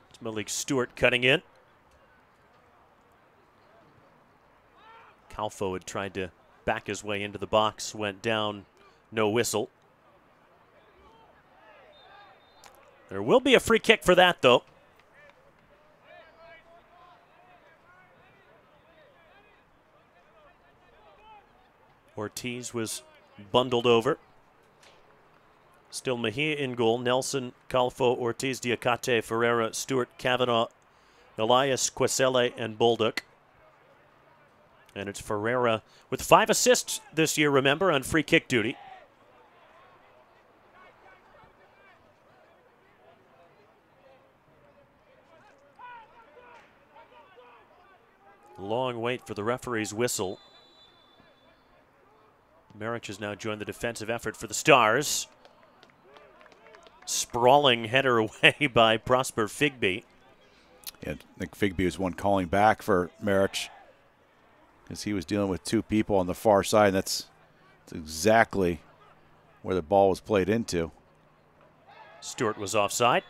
It's Malik Stewart cutting in. Calfo had tried to back his way into the box, went down, no whistle. There will be a free kick for that, though. Ortiz was bundled over. Still Mejia in goal. Nelson, Calfo, Ortiz, Diacate, Ferreira, Stewart, Kavanaugh, Elias, Quisele, and Bolduc. And it's Ferreira with 5 assists this year, remember, on free kick duty. Long wait for the referee's whistle. Marich has now joined the defensive effort for the Stars. Sprawling header away by Prosper Figby. Yeah, I think Figby was one calling back for Marich because he was dealing with two people on the far side. And that's exactly where the ball was played into. Stewart was offside.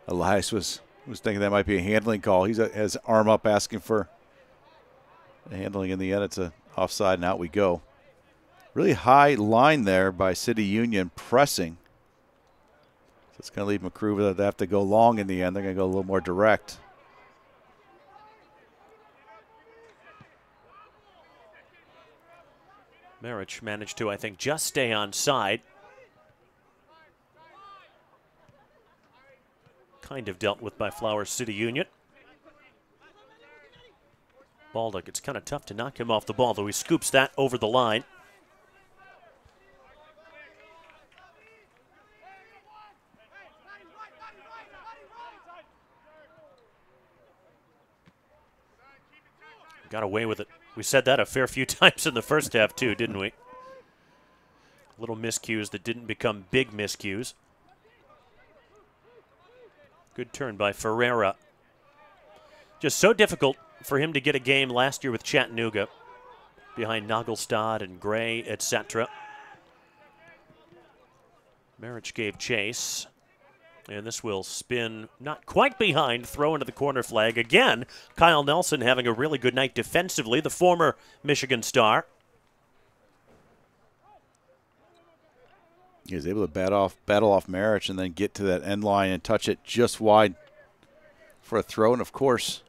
Elias was thinking that might be a handling call. He's has his arm up asking for a handling. In the end, it's a offside, and out we go. Really high line there by City Union pressing. So it's going to leave McCrew. They have to go long in the end. They're going to go a little more direct. Marich managed to, I think, just stay on side. Kind of dealt with by Flowers City Union. Bolduc, it's kind of tough to knock him off the ball, though he scoops that over the line. Got away with it. We said that a fair few times in the first half, too, didn't we? Little miscues that didn't become big miscues. Good turn by Ferreira. Just so difficult for him to get a game last year with Chattanooga behind Nagelstad and Gray, etc. Marich gave chase. And this will spin not quite behind, throw into the corner flag. Again, Kyle Nelson having a really good night defensively, the former Michigan Star. He was able to battle off Marich and then get to that end line and touch it just wide for a throw. And, of course,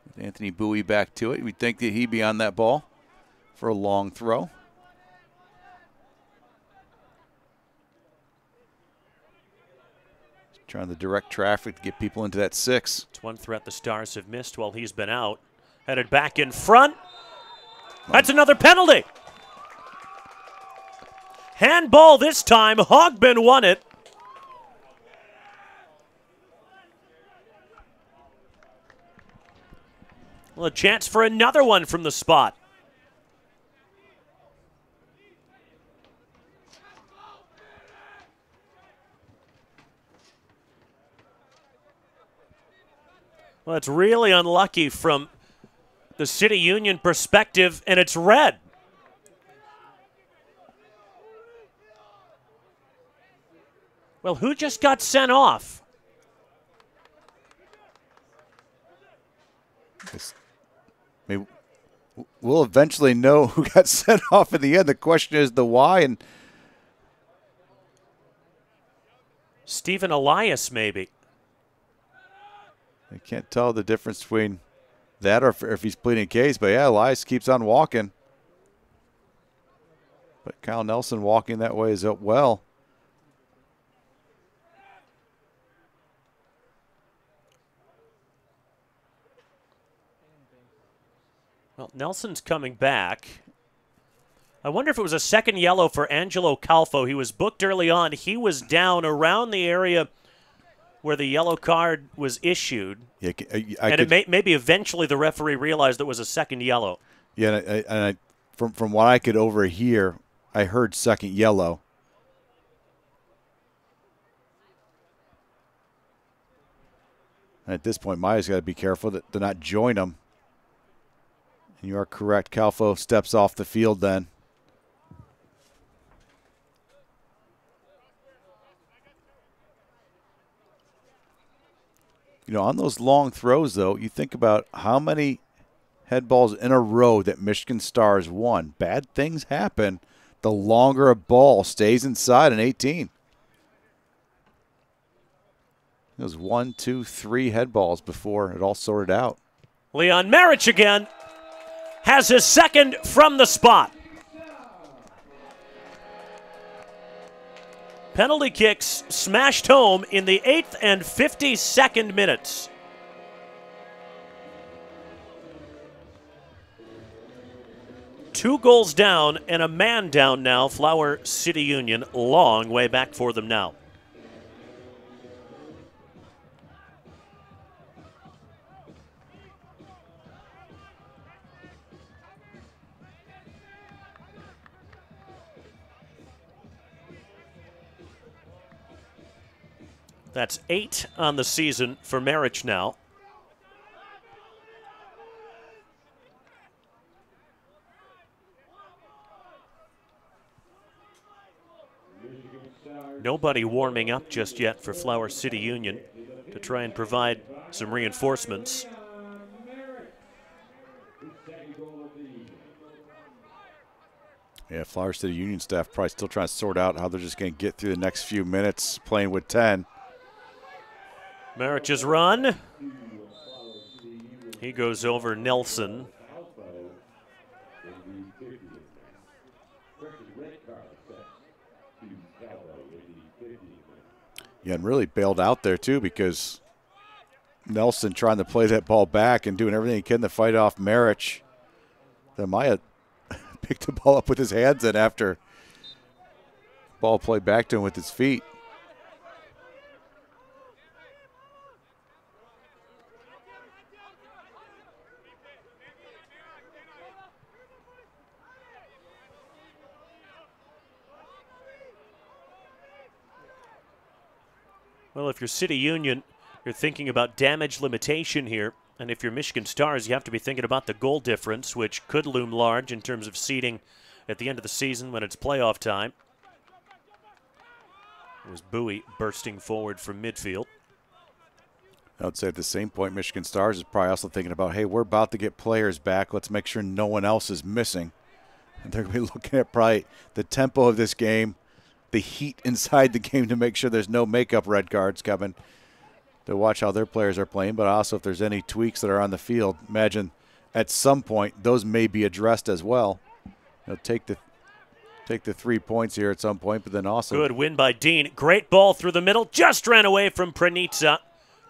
with Anthony Bowie back to it, we'd think that he'd be on that ball for a long throw. Trying to direct traffic to get people into that 6. It's one threat the Stars have missed while he's been out. Headed back in front. That's another penalty. Handball this time. Hogbin won it. Well, a chance for another one from the spot. Well, it's really unlucky from the City Union perspective, and it's red. Well, who just got sent off? Maybe we'll eventually know who got sent off in the end. The question is the why. And Stephen Elias, maybe. I can't tell the difference between that or if he's pleading a case. But, yeah, Elias keeps on walking. But Kyle Nelson walking that way is up well. Well, Nelson's coming back. I wonder if it was a second yellow for Angelo Calfo. He was booked early on. He was down around the area where the yellow card was issued. Yeah, maybe eventually the referee realized it was a second yellow. Yeah, from what I could overhear, I heard second yellow. And at this point, Maya's got to be careful to not join him. And you are correct. Calfo steps off the field then. You know, on those long throws, though, you think about how many head balls in a row that Michigan Stars won. Bad things happen the longer a ball stays inside an 18. It was 1, 2, 3 head balls before it all sorted out. Leon Marich again has his second from the spot. Penalty kicks smashed home in the 8th and 52nd minutes. Two goals down and a man down now. Flower City Union, long way back for them now. That's 8 on the season for Marich now. Nobody warming up just yet for Flower City Union to try and provide some reinforcements. Yeah, Flower City Union staff probably still trying to sort out how they're just going to get through the next few minutes playing with 10. Marich's run. He goes over Nelson. Yeah, and really bailed out there, too, because Nelson trying to play that ball back and doing everything he can to fight off Marich. Then Maya picked the ball up with his hands in after ball played back to him with his feet. Well, if you're City Union, you're thinking about damage limitation here. And if you're Michigan Stars, you have to be thinking about the goal difference, which could loom large in terms of seeding at the end of the season when it's playoff time. It was Bowie bursting forward from midfield. I would say at the same point, Michigan Stars is probably also thinking about, hey, we're about to get players back. Let's make sure no one else is missing. And they're going to be looking at probably the tempo of this game, the heat inside the game to make sure there's no makeup red cards coming, to watch how their players are playing, but also if there's any tweaks that are on the field. Imagine at some point those may be addressed as well. Take the 3 points here at some point, but then also good win by Dean. Great ball through the middle, just ran away from Pranitsa,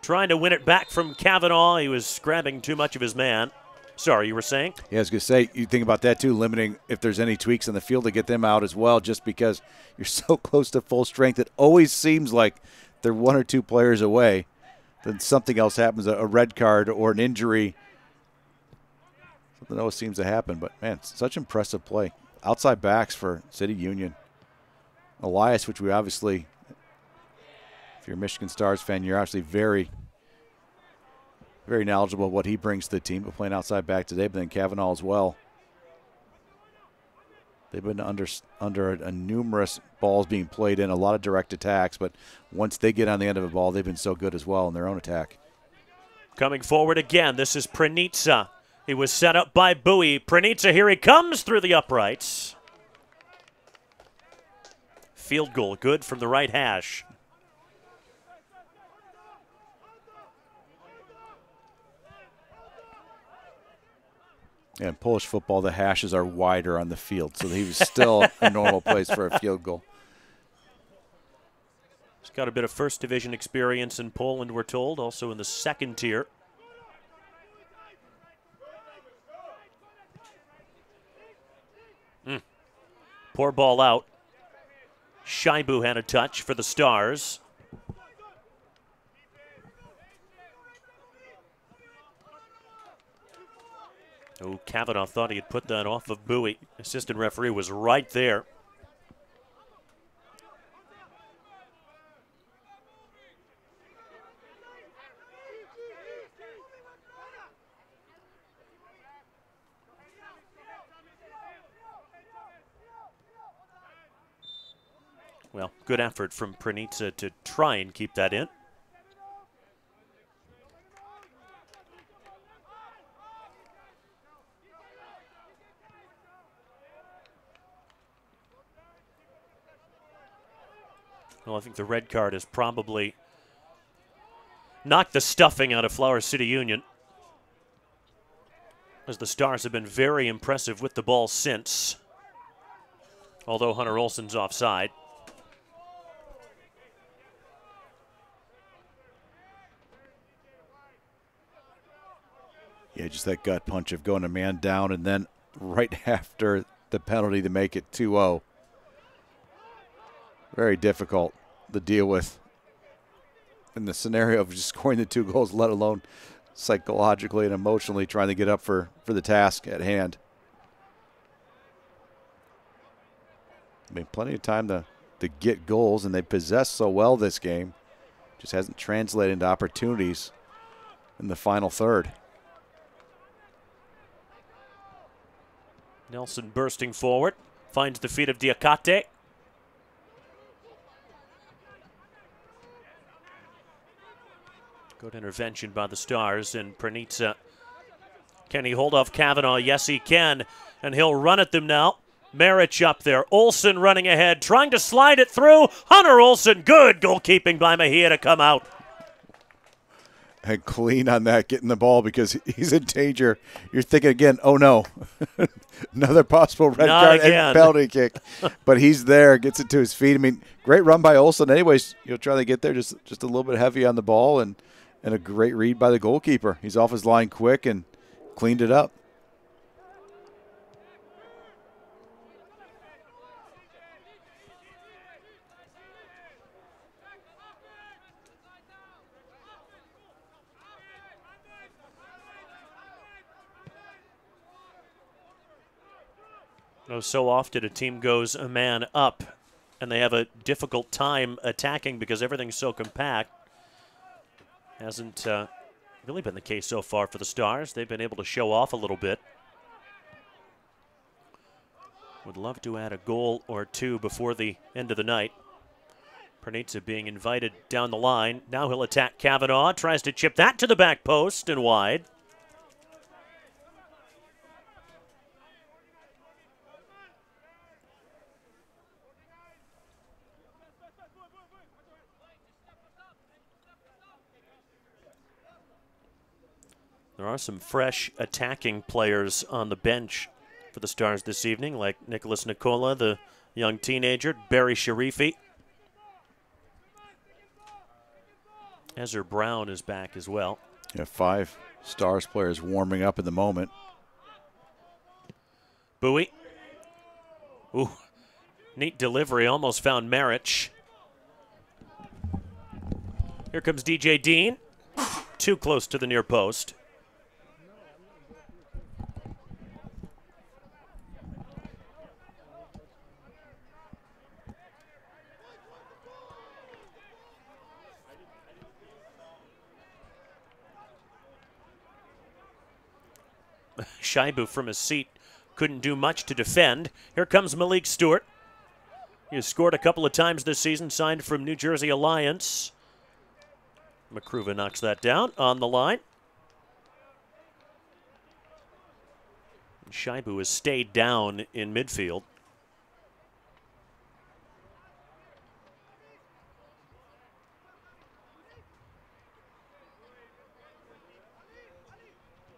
trying to win it back from Kavanaugh. He was grabbing too much of his man. Sorry, you were saying? Yeah, I was going to say, you think about that too, limiting if there's any tweaks in the field to get them out as well, just because you're so close to full strength. It always seems like they're 1 or 2 players away. Then something else happens, a red card or an injury. Something always seems to happen. But, man, such impressive play. Outside backs for City Union. Elias, which we obviously, if you're a Michigan Stars fan, you're obviously very, very knowledgeable of what he brings to the team. But playing outside back today, but then Kavanaugh as well. They've been under a numerous balls being played in, a lot of direct attacks, but once they get on the end of a ball, they've been so good as well in their own attack. Coming forward again, this is Pranitsa. He was set up by Bowie. Pranitsa, here he comes through the uprights. Field goal, good from the right hash. Yeah, in Polish football, the hashes are wider on the field, so he was still a normal place for a field goal. He's got a bit of first division experience in Poland, we're told, also in the second tier. Poor ball out. Shaibu had a touch for the Stars. Oh, Kavanaugh thought he had put that off of Bowie. Assistant referee was right there. Well, good effort from Pranitsa to try and keep that in. Well, I think the red card has probably knocked the stuffing out of Flower City Union, as the Stars have been very impressive with the ball since, although Hunter Olsen's offside. Yeah, just that gut punch of going a man down and then right after the penalty to make it 2-0. Very difficult to deal with in the scenario of just scoring the 2 goals, let alone psychologically and emotionally trying to get up for the task at hand. I mean, plenty of time to get goals, and they possess so well this game. Just hasn't translated into opportunities in the final third. Nelson bursting forward, finds the feet of Diakate. Good intervention by the Stars, and Pranitsa. Can he hold off Kavanaugh? Yes, he can, and he'll run at them now. Marich up there. Olsen running ahead, trying to slide it through. Hunter Olsen, good goalkeeping by Mejia to come out. And clean on that, getting the ball because he's in danger. You're thinking again, oh no, another possible red card and penalty kick. But he's there, gets it to his feet. I mean, great run by Olsen. Anyways, you'll try to get there just a little bit heavy on the ball, and a great read by the goalkeeper. He's off his line quick and cleaned it up. So often a team goes a man up and they have a difficult time attacking because everything's so compact. Hasn't really been the case so far for the Stars. They've been able to show off a little bit. Would love to add a goal or two before the end of the night. Pernitsa being invited down the line. Now he'll attack Kavanaugh. Tries to chip that to the back post and wide. There are some fresh attacking players on the bench for the Stars this evening, like Nicholas Nicola, the young teenager, Barry Sharifi. Ezra Brown is back as well. Yeah, 5 Stars players warming up at the moment. Bowie. Ooh, neat delivery, almost found Marich. Here comes DJ Dean. Too close to the near post. Shaibu from his seat couldn't do much to defend. Here comes Malik Stewart. He has scored a couple of times this season, signed from New Jersey Alliance. Makruva knocks that down on the line. Shaibu has stayed down in midfield.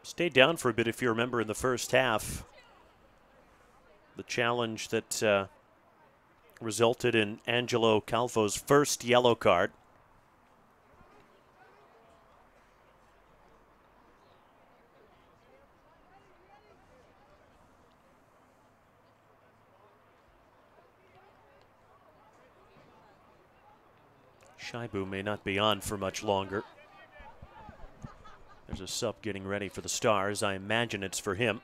Stayed down for a bit, if you remember, in the first half. The challenge that resulted in Angelo Calfo's first yellow card. Shaibu may not be on for much longer. There's a sub getting ready for the Stars. I imagine it's for him.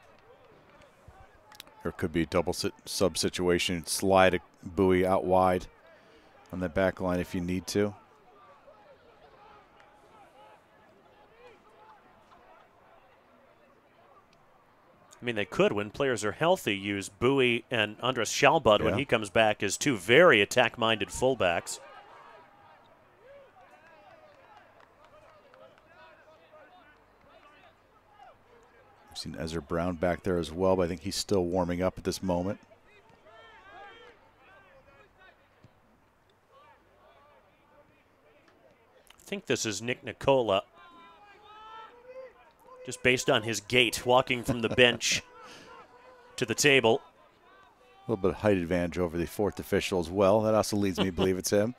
There could be a double sub situation. Slide a Bowie out wide on the back line if you need to. I mean, they could, when players are healthy, use Bowie and Andres Schalbud when he comes back as two very attack-minded fullbacks. Seen Ezra Brown back there as well, but I think he's still warming up at this moment. I think this is Nick Nicola. Just based on his gait, walking from the bench to the table. A little bit of height advantage over the 4th official as well. That also leads me to believe it's him.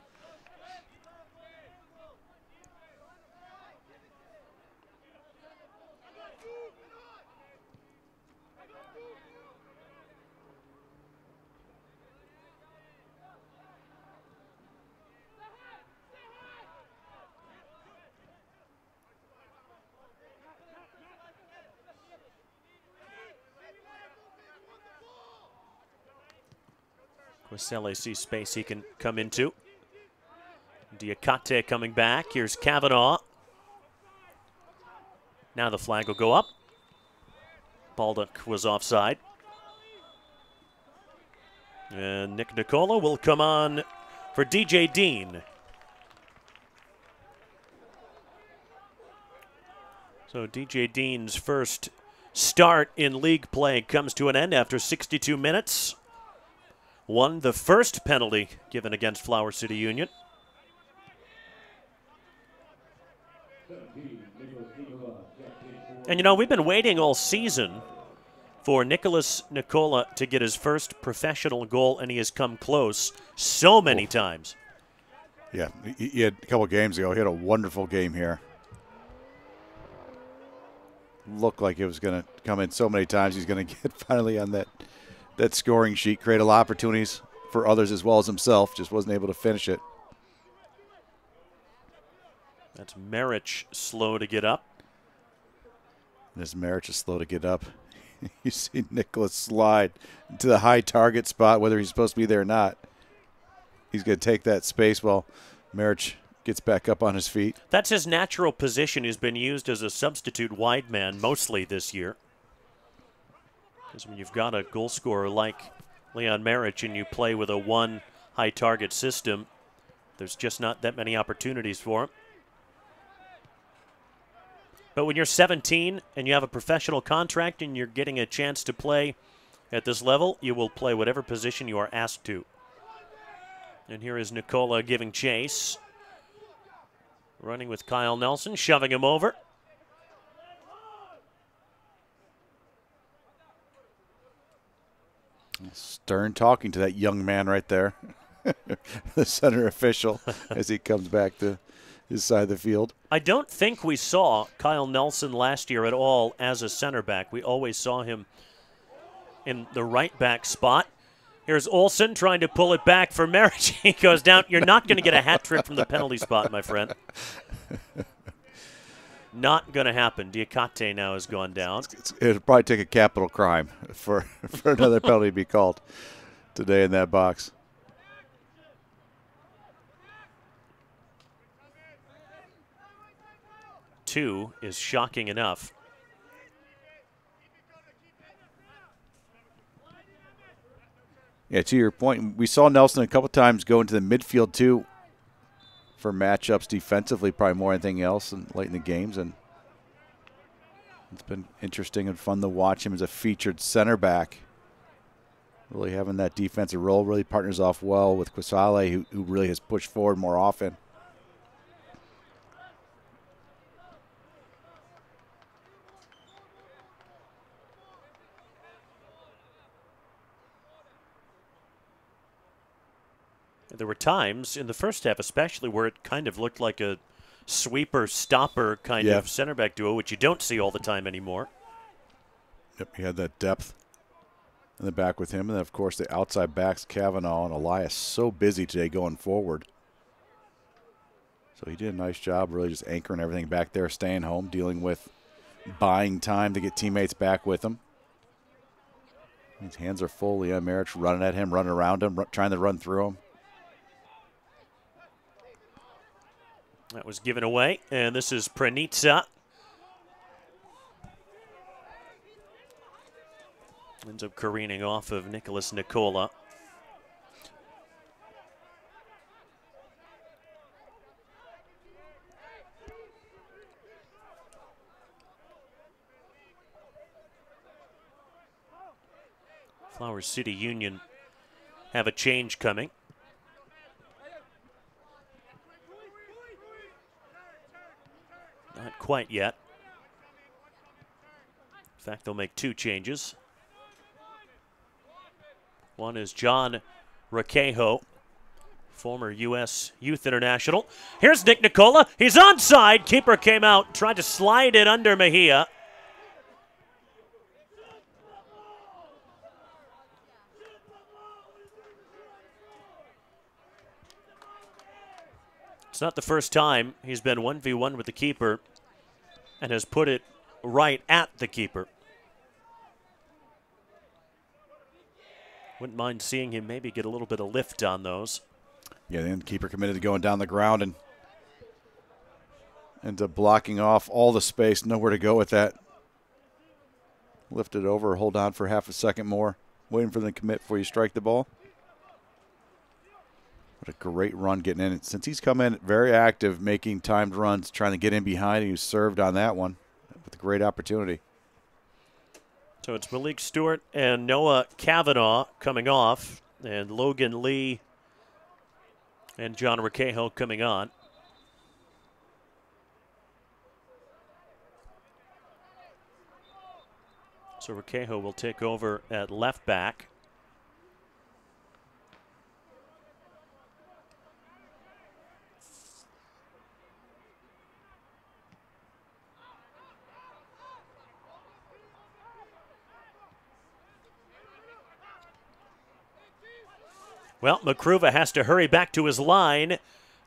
Quisele sees space he can come into. Diakate coming back. Here's Kavanaugh. Now the flag will go up. Baldock was offside. And Nick Nicola will come on for DJ Dean. So DJ Dean's first start in league play comes to an end after 62 minutes. Won the first penalty given against Flower City Union. And you know, we've been waiting all season for Nicholas Nicola to get his first professional goal, and he has come close so many times. Yeah, he had a couple games ago. He had a wonderful game here. Looked like it was going to come in so many times. He's going to get finally on that scoring sheet, create a lot of opportunities for others as well as himself. Just wasn't able to finish it. That's Marich slow to get up. And as Marich is slow to get up, you see Nicholas slide to the high target spot, whether he's supposed to be there or not. He's going to take that space while Marich gets back up on his feet. That's his natural position. He's been used as a substitute wide man mostly this year. Because when you've got a goal scorer like Leon Marich and you play with a one high target system, there's just not that many opportunities for him. But when you're 17 and you have a professional contract and you're getting a chance to play at this level, you will play whatever position you are asked to. And here is Nicola giving chase. Running with Kyle Nelson, shoving him over. Stern talking to that young man right there, the center official, as he comes back to his side of the field. I don't think we saw Kyle Nelson last year at all as a center back. We always saw him in the right back spot. Here's Olsen trying to pull it back for Marich. He goes down. You're not going to get a hat trick from the penalty spot, my friend. Not going to happen. Diakate now has gone down. It'll probably take a capital crime for another penalty to be called today in that box. Two is shocking enough. Yeah, to your point, we saw Nelson a couple times go into the midfield too for matchups defensively, probably more than anything else, and late in the games. And it's been interesting and fun to watch him as a featured center back. Really having that defensive role, really partners off well with Quisale, who really has pushed forward more often. There were times in the first half especially where it kind of looked like a sweeper-stopper kind of center back duo, which you don't see all the time anymore. Yep, he had that depth in the back with him. And then, of course, the outside backs, Kavanaugh and Elias, so busy today going forward. So he did a nice job really just anchoring everything back there, staying home, dealing with buying time to get teammates back with him. His hands are full. Leon Marich running at him, running around him, trying to run through him. That was given away, and this is Pranitsa. Ends up careening off of Nicholas Nicola. Flower City Union have a change coming. Not quite yet. In fact, they'll make two changes. One is John Raquejo, former U.S. Youth International. Here's Nick Nicola. He's onside. Keeper came out, tried to slide it under Mejia. It's not the first time he's been 1v1 with the keeper and has put it right at the keeper. Wouldn't mind seeing him maybe get a little bit of lift on those. Yeah, the keeper committed to going down the ground and ends up blocking off all the space. Nowhere to go with that. Lift it over, hold on for half a second more, waiting for them to commit before you strike the ball. What a great run getting in. Since he's come in very active, making timed runs, trying to get in behind, and he served on that one with a great opportunity. So it's Malik Stewart and Noah Kavanaugh coming off, and Logan Lee and John Raquejo coming on. So Raquejo will take over at left back. Well, Makruva has to hurry back to his line.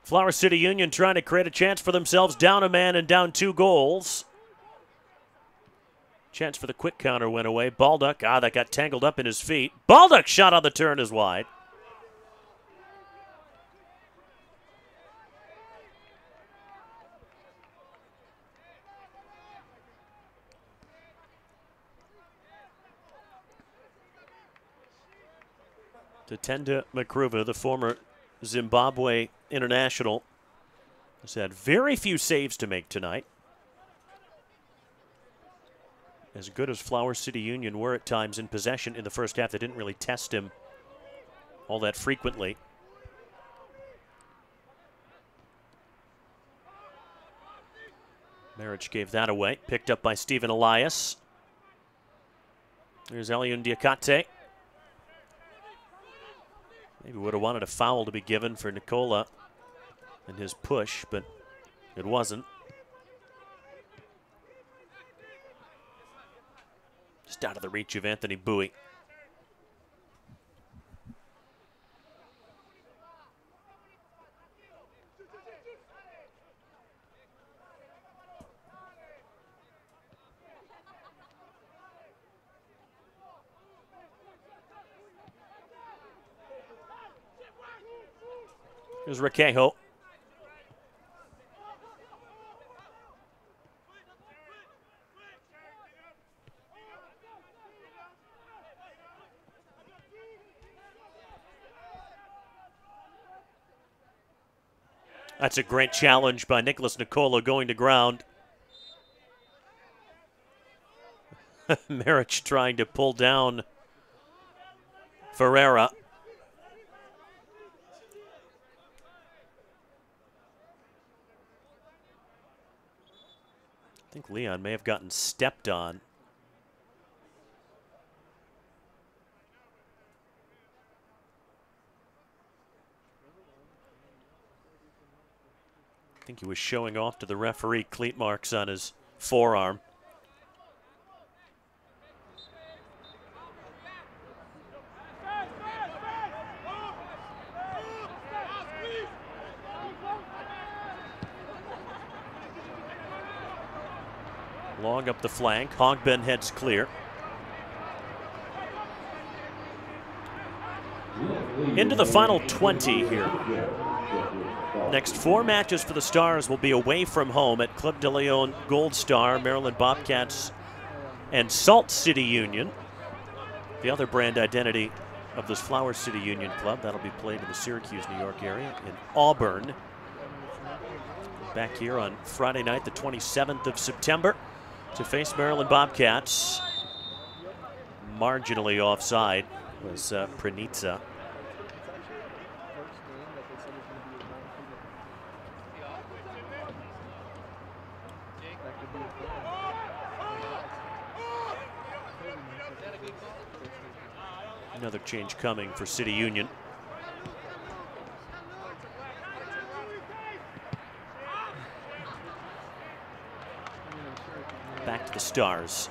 Flower City Union trying to create a chance for themselves, down a man and down 2 goals. Chance for the quick counter went away. Baldock, that got tangled up in his feet. Baldock shot on the turn is wide. Tenda Makruva, the former Zimbabwe international, has had very few saves to make tonight. As good as Flower City Union were at times in possession in the first half, they didn't really test him all that frequently. Marich gave that away. Picked up by Stephen Elias. There's Eliun Diakate. Maybe would have wanted a foul to be given for Nicola and his push, but it wasn't. Just out of the reach of Anthony Bowie. Here's Requejo. That's a great challenge by Nicholas Nicola going to ground. Marich trying to pull down Ferreira. I think Leon may have gotten stepped on. I think he was showing off to the referee cleat marks on his forearm. Long up the flank. Hogben heads clear. Into the final 20 here. Next 4 matches for the Stars will be away from home at Club de Leon, Gold Star, Maryland Bobcats, and Salt City Union. The other brand identity of this Flower City Union club. That'll be played in the Syracuse, New York area in Auburn. Back here on Friday night, the 27th of September, to face Maryland Bobcats. Marginally offside was Pranitsa. Another change coming for City Union. Back to the Stars.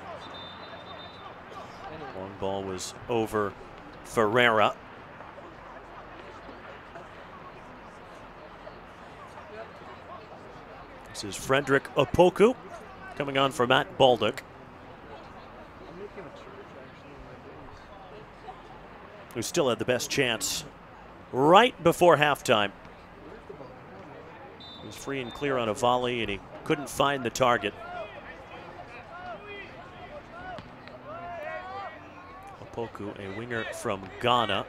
Long ball was over Ferreira. This is Frederick Opoku coming on for Matt Baldock, who still had the best chance right before halftime. He was free and clear on a volley, and he couldn't find the target. Opoku, a winger from Ghana.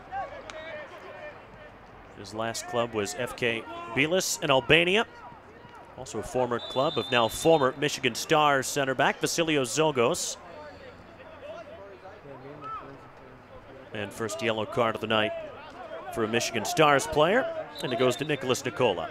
His last club was FK Bilis in Albania. Also a former club of now former Michigan Stars center back Vasilios Zogos. And first yellow card of the night for a Michigan Stars player, and it goes to Nicholas Nicola.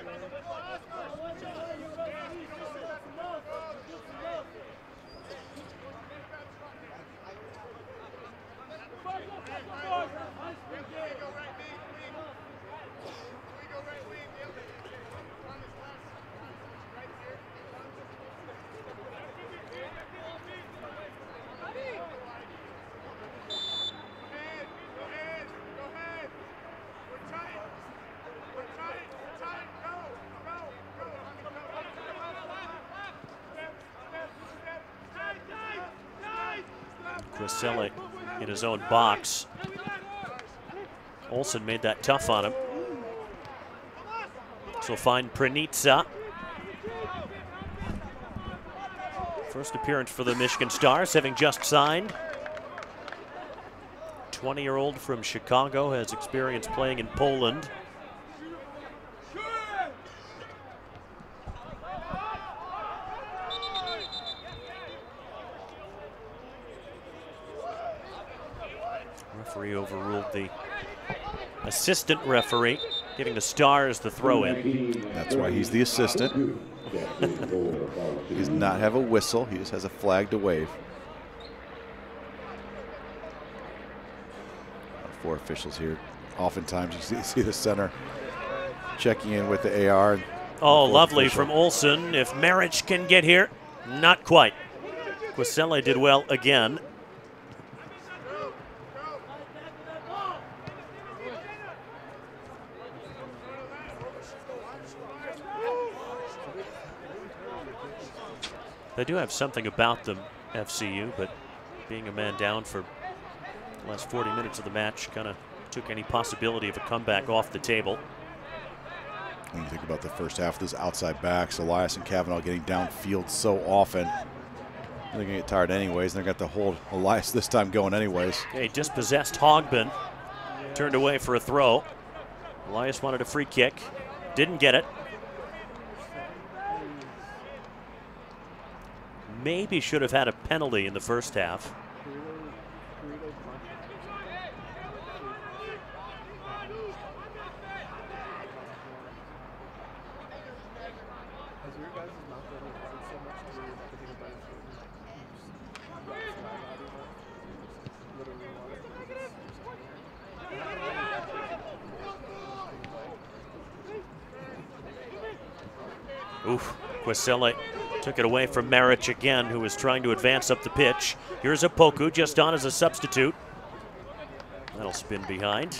Crisselli in his own box. Olsen made that tough on him. So find Pranitsa. First appearance for the Michigan Stars, having just signed. 20-year-old from Chicago, has experience playing in Poland. Referee overruled the assistant referee, giving the Stars the throw-in. That's why he's the assistant. He does not have a whistle. He just has a flag to wave. Four officials here. Oftentimes you see the center checking in with the AR. Oh, lovely from Olsen. If Marich can get here, not quite. Quisele did well again. They do have something about them, FCU, but being a man down for the last 40 minutes of the match kind of took any possibility of a comeback off the table. When you think about the first half, those outside backs, Elias and Kavanaugh getting downfield so often, they're going to get tired anyways, and they're going to have to hold Elias this time going anyways. A dispossessed Hogben turned away for a throw. Elias wanted a free kick, didn't get it. Maybe should have had a penalty in the first half. Oof, Quisele took it away from Marich again, who was trying to advance up the pitch. Here's Opoku just on as a substitute. That'll spin behind.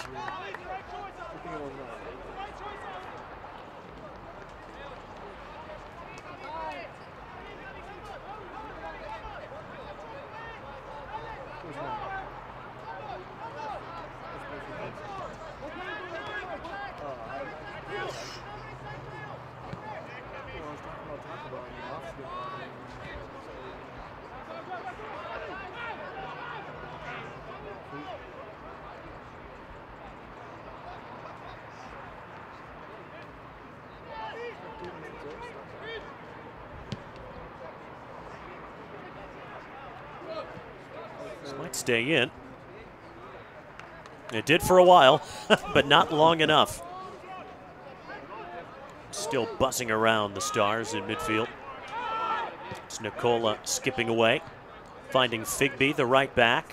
This might stay in. It did for a while, but not long enough. Still buzzing around the Stars in midfield. It's Nicola skipping away, finding Figby, the right back.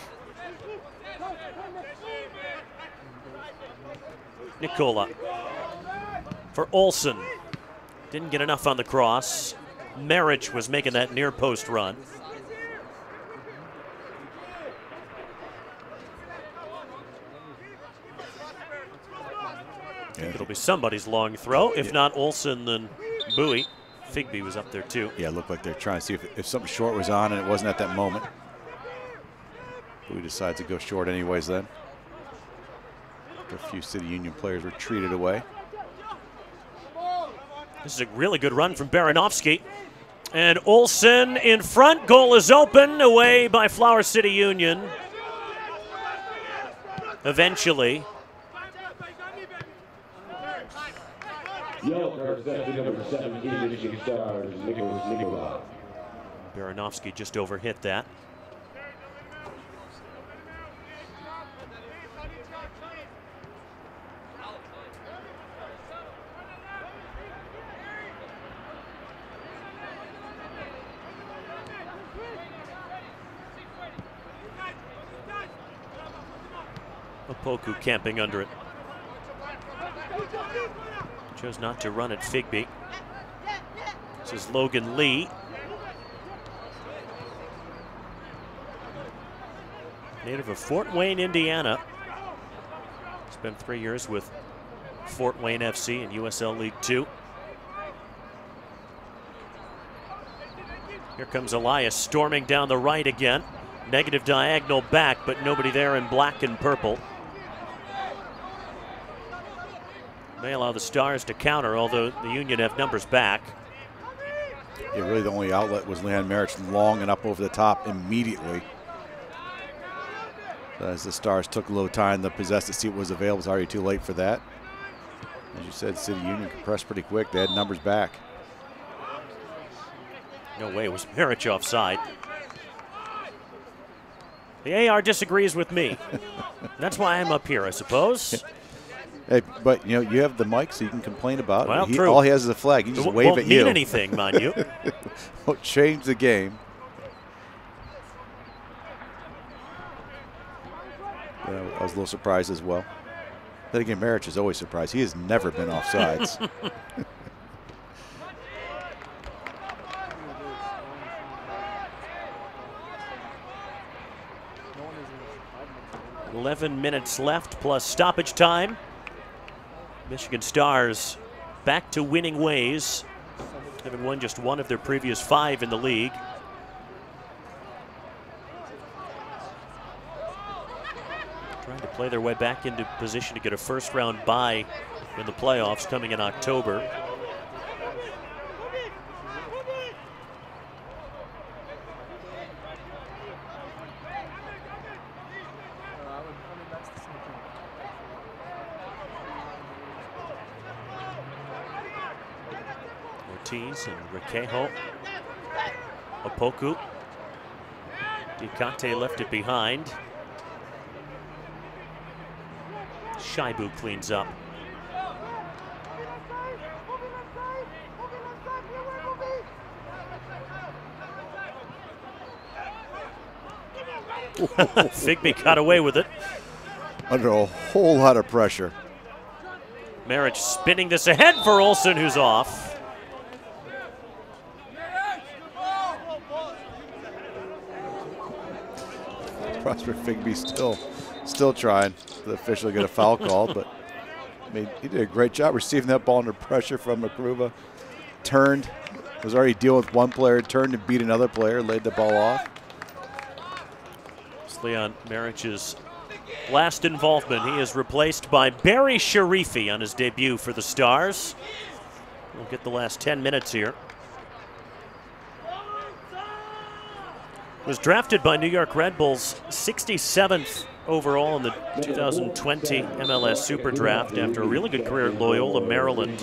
Nicola for Olsen. Didn't get enough on the cross. Marich was making that near post run. I think it'll be somebody's long throw. If not Olsen, then Bowie. Figby was up there too. Yeah, it looked like they're trying to see if something short was on, and it wasn't at that moment. Bowie decides to go short anyways then. After a few City Union players were treated away. This is a really good run from Baranovsky. And Olsen in front. Goal is open. Away by Flower City Union. Eventually. Yellow card section number 17, Michigan Stars, Nicola. Baranovsky just overhit that. Opoku camping under it. Chose not to run at Figby. This is Logan Lee. Native of Fort Wayne, Indiana. Spent 3 years with Fort Wayne FC in USL League 2. Here comes Elias storming down the right again. Negative diagonal back, but nobody there in black and purple. May allow the Stars to counter, although the Union have numbers back. Yeah, really the only outlet was Leon Marich, long and up over the top immediately. As the Stars took a little time to possess to see what was available, it was already too late for that. As you said, City Union compressed pretty quick. They had numbers back. No way, it was Marich offside. The AR disagrees with me. That's why I'm up here, I suppose. Hey, but you know, you have the mic, so you can complain about it. Well, true. All he has is a flag. He just wave at you. Won't mean anything, mind you. Won't change the game. I was a little surprised as well. Then again, Marich is always surprised. He has never been offsides. 11 minutes left plus stoppage time. Michigan Stars back to winning ways, having won just one of their previous 5 in the league. Trying to play their way back into position to get a first-round bye in the playoffs coming in October. Ortiz and Requejo. Opoku. Dicate left it behind. Shaibu cleans up. Figby got away with it. Under a whole lot of pressure. Marich spinning this ahead for Olsen, who's off. Prosper Figby still trying to officially get a foul call, but I mean, he did a great job receiving that ball under pressure from Makruva. Turned, was already dealing with one player, turned and beat another player, laid the ball off. It's Leon Marich's last involvement. He is replaced by Barry Sharifi on his debut for the Stars. We'll get the last 10 minutes here. Was drafted by New York Red Bulls 67th overall in the 2020 MLS Super Draft after a really good career at Loyola, Maryland.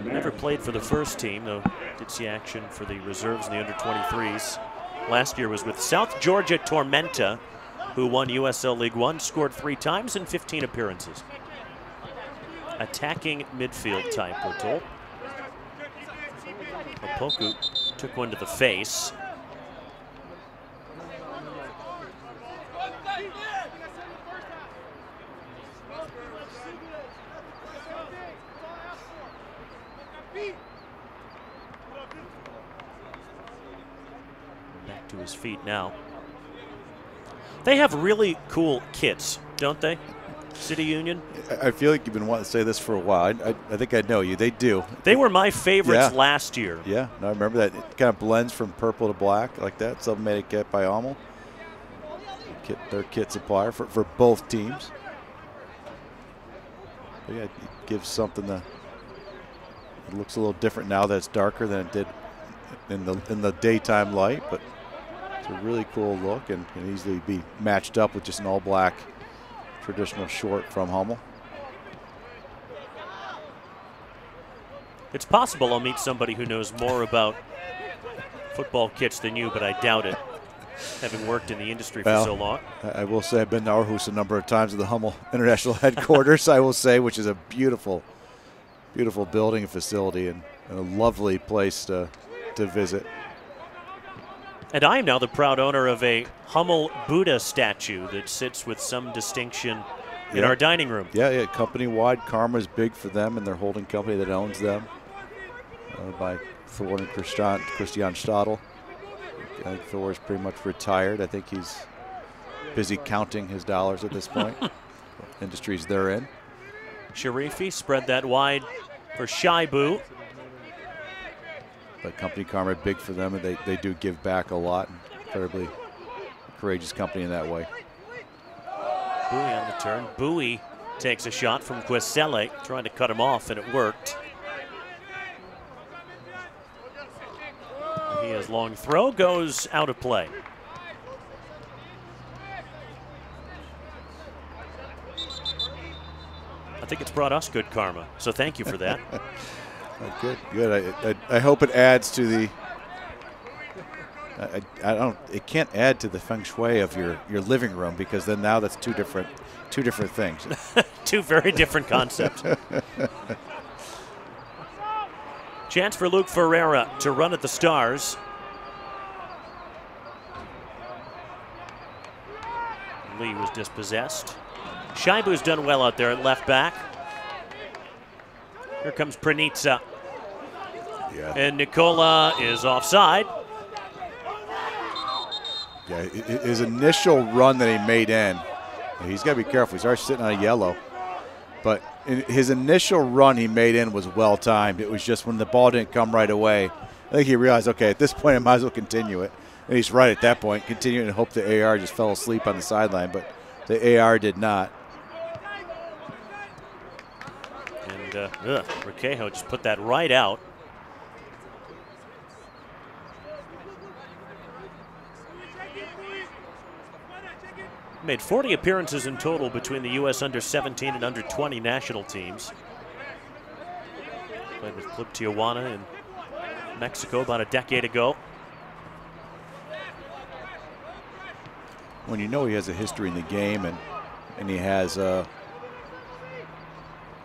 Never played for the first team, though did see action for the reserves in the under-23s. Last year was with South Georgia Tormenta, who won USL League One, scored 3 times in 15 appearances. Attacking midfield type, we're told. Opoku took one to the face. Back to his feet now. They have really cool kits, don't they? City Union? I feel like you've been wanting to say this for a while. I think I know you. They do. They were my favorites last year. Yeah, no, I remember that. It kind of blends from purple to black like that. Submade kit by Almo. Their kit supplier for both teams. But yeah, it gives something that it looks a little different now that it's darker than it did in the daytime light, but it's a really cool look and can easily be matched up with just an all-black traditional short from Hummel. It's possible I'll meet somebody who knows more about football kits than you, but I doubt it, having worked in the industry for so long. I will say I've been to Aarhus a number of times at the Hummel International Headquarters, I will say, which is a beautiful, beautiful building and facility and a lovely place to visit. And I am now the proud owner of a Hummel Buddha statue that sits with some distinction in our dining room. Yeah, company-wide. Karma is big for them and their holding company that owns them by Thor and Christian Stadl. I think Thor is pretty much retired. I think he's busy counting his dollars at this point. Industries they're in. Sharifi spread that wide for Shaibu. But company Karma big for them, and they do give back a lot. Incredibly courageous company in that way. Bowie on the turn. Bowie takes a shot from Guesele, trying to cut him off, and it worked. He has long throw, goes out of play. think it's brought us good karma, so thank you for that. Good, good. I hope it adds to the. I don't. It can't add to the feng shui of your living room, because then now that's two different things. Two very different concepts. Chance for Luke Ferreira to run at the Stars. Lee was dispossessed. Shaibu's done well out there at left back. Here comes Pranitsa. Yeah. And Nicola is offside. Yeah, his initial run that he made in, he's got to be careful. He's already sitting on a yellow. But his initial run he made in was well-timed. It was just when the ball didn't come right away, I think he realized, okay, at this point I might as well continue it. And he's right at that point, continuing to hope the AR just fell asleep on the sideline, but the AR did not. And Requejo just put that right out. Made 40 appearances in total between the U.S. under-17 and under-20 national teams. Played with Club Tijuana in Mexico about a decade ago. When you know he has a history in the game and he has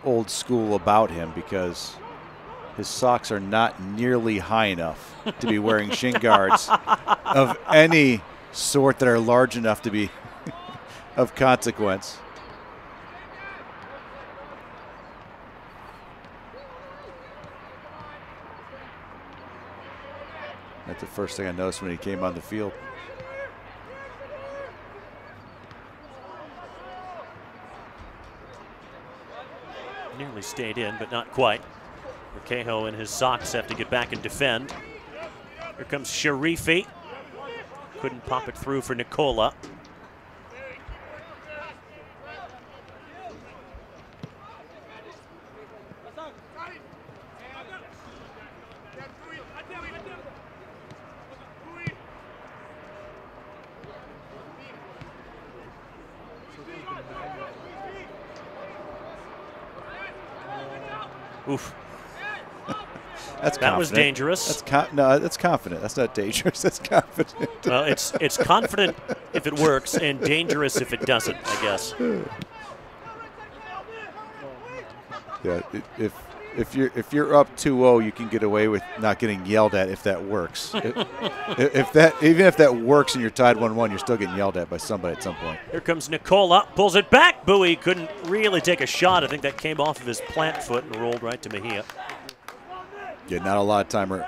old school about him, because his socks are not nearly high enough to be wearing shin guards of any sort that are large enough to be of consequence. That's the first thing I noticed when he came on the field. Nearly stayed in, but not quite. Requejo and his socks have to get back and defend. Here comes Sharifi. Couldn't pop it through for Nicola. Oof. That was dangerous. That's confident. That's not dangerous. That's confident. Well, it's confident if it works and dangerous if it doesn't, I guess. Yeah, if you're up 2-0, you can get away with not getting yelled at if that works. Even if that works and you're tied 1-1, you're still getting yelled at by somebody at some point. Here comes Nicola, pulls it back. Bowie couldn't really take a shot. I think that came off of his plant foot and rolled right to Mejia. Yeah, not a lot of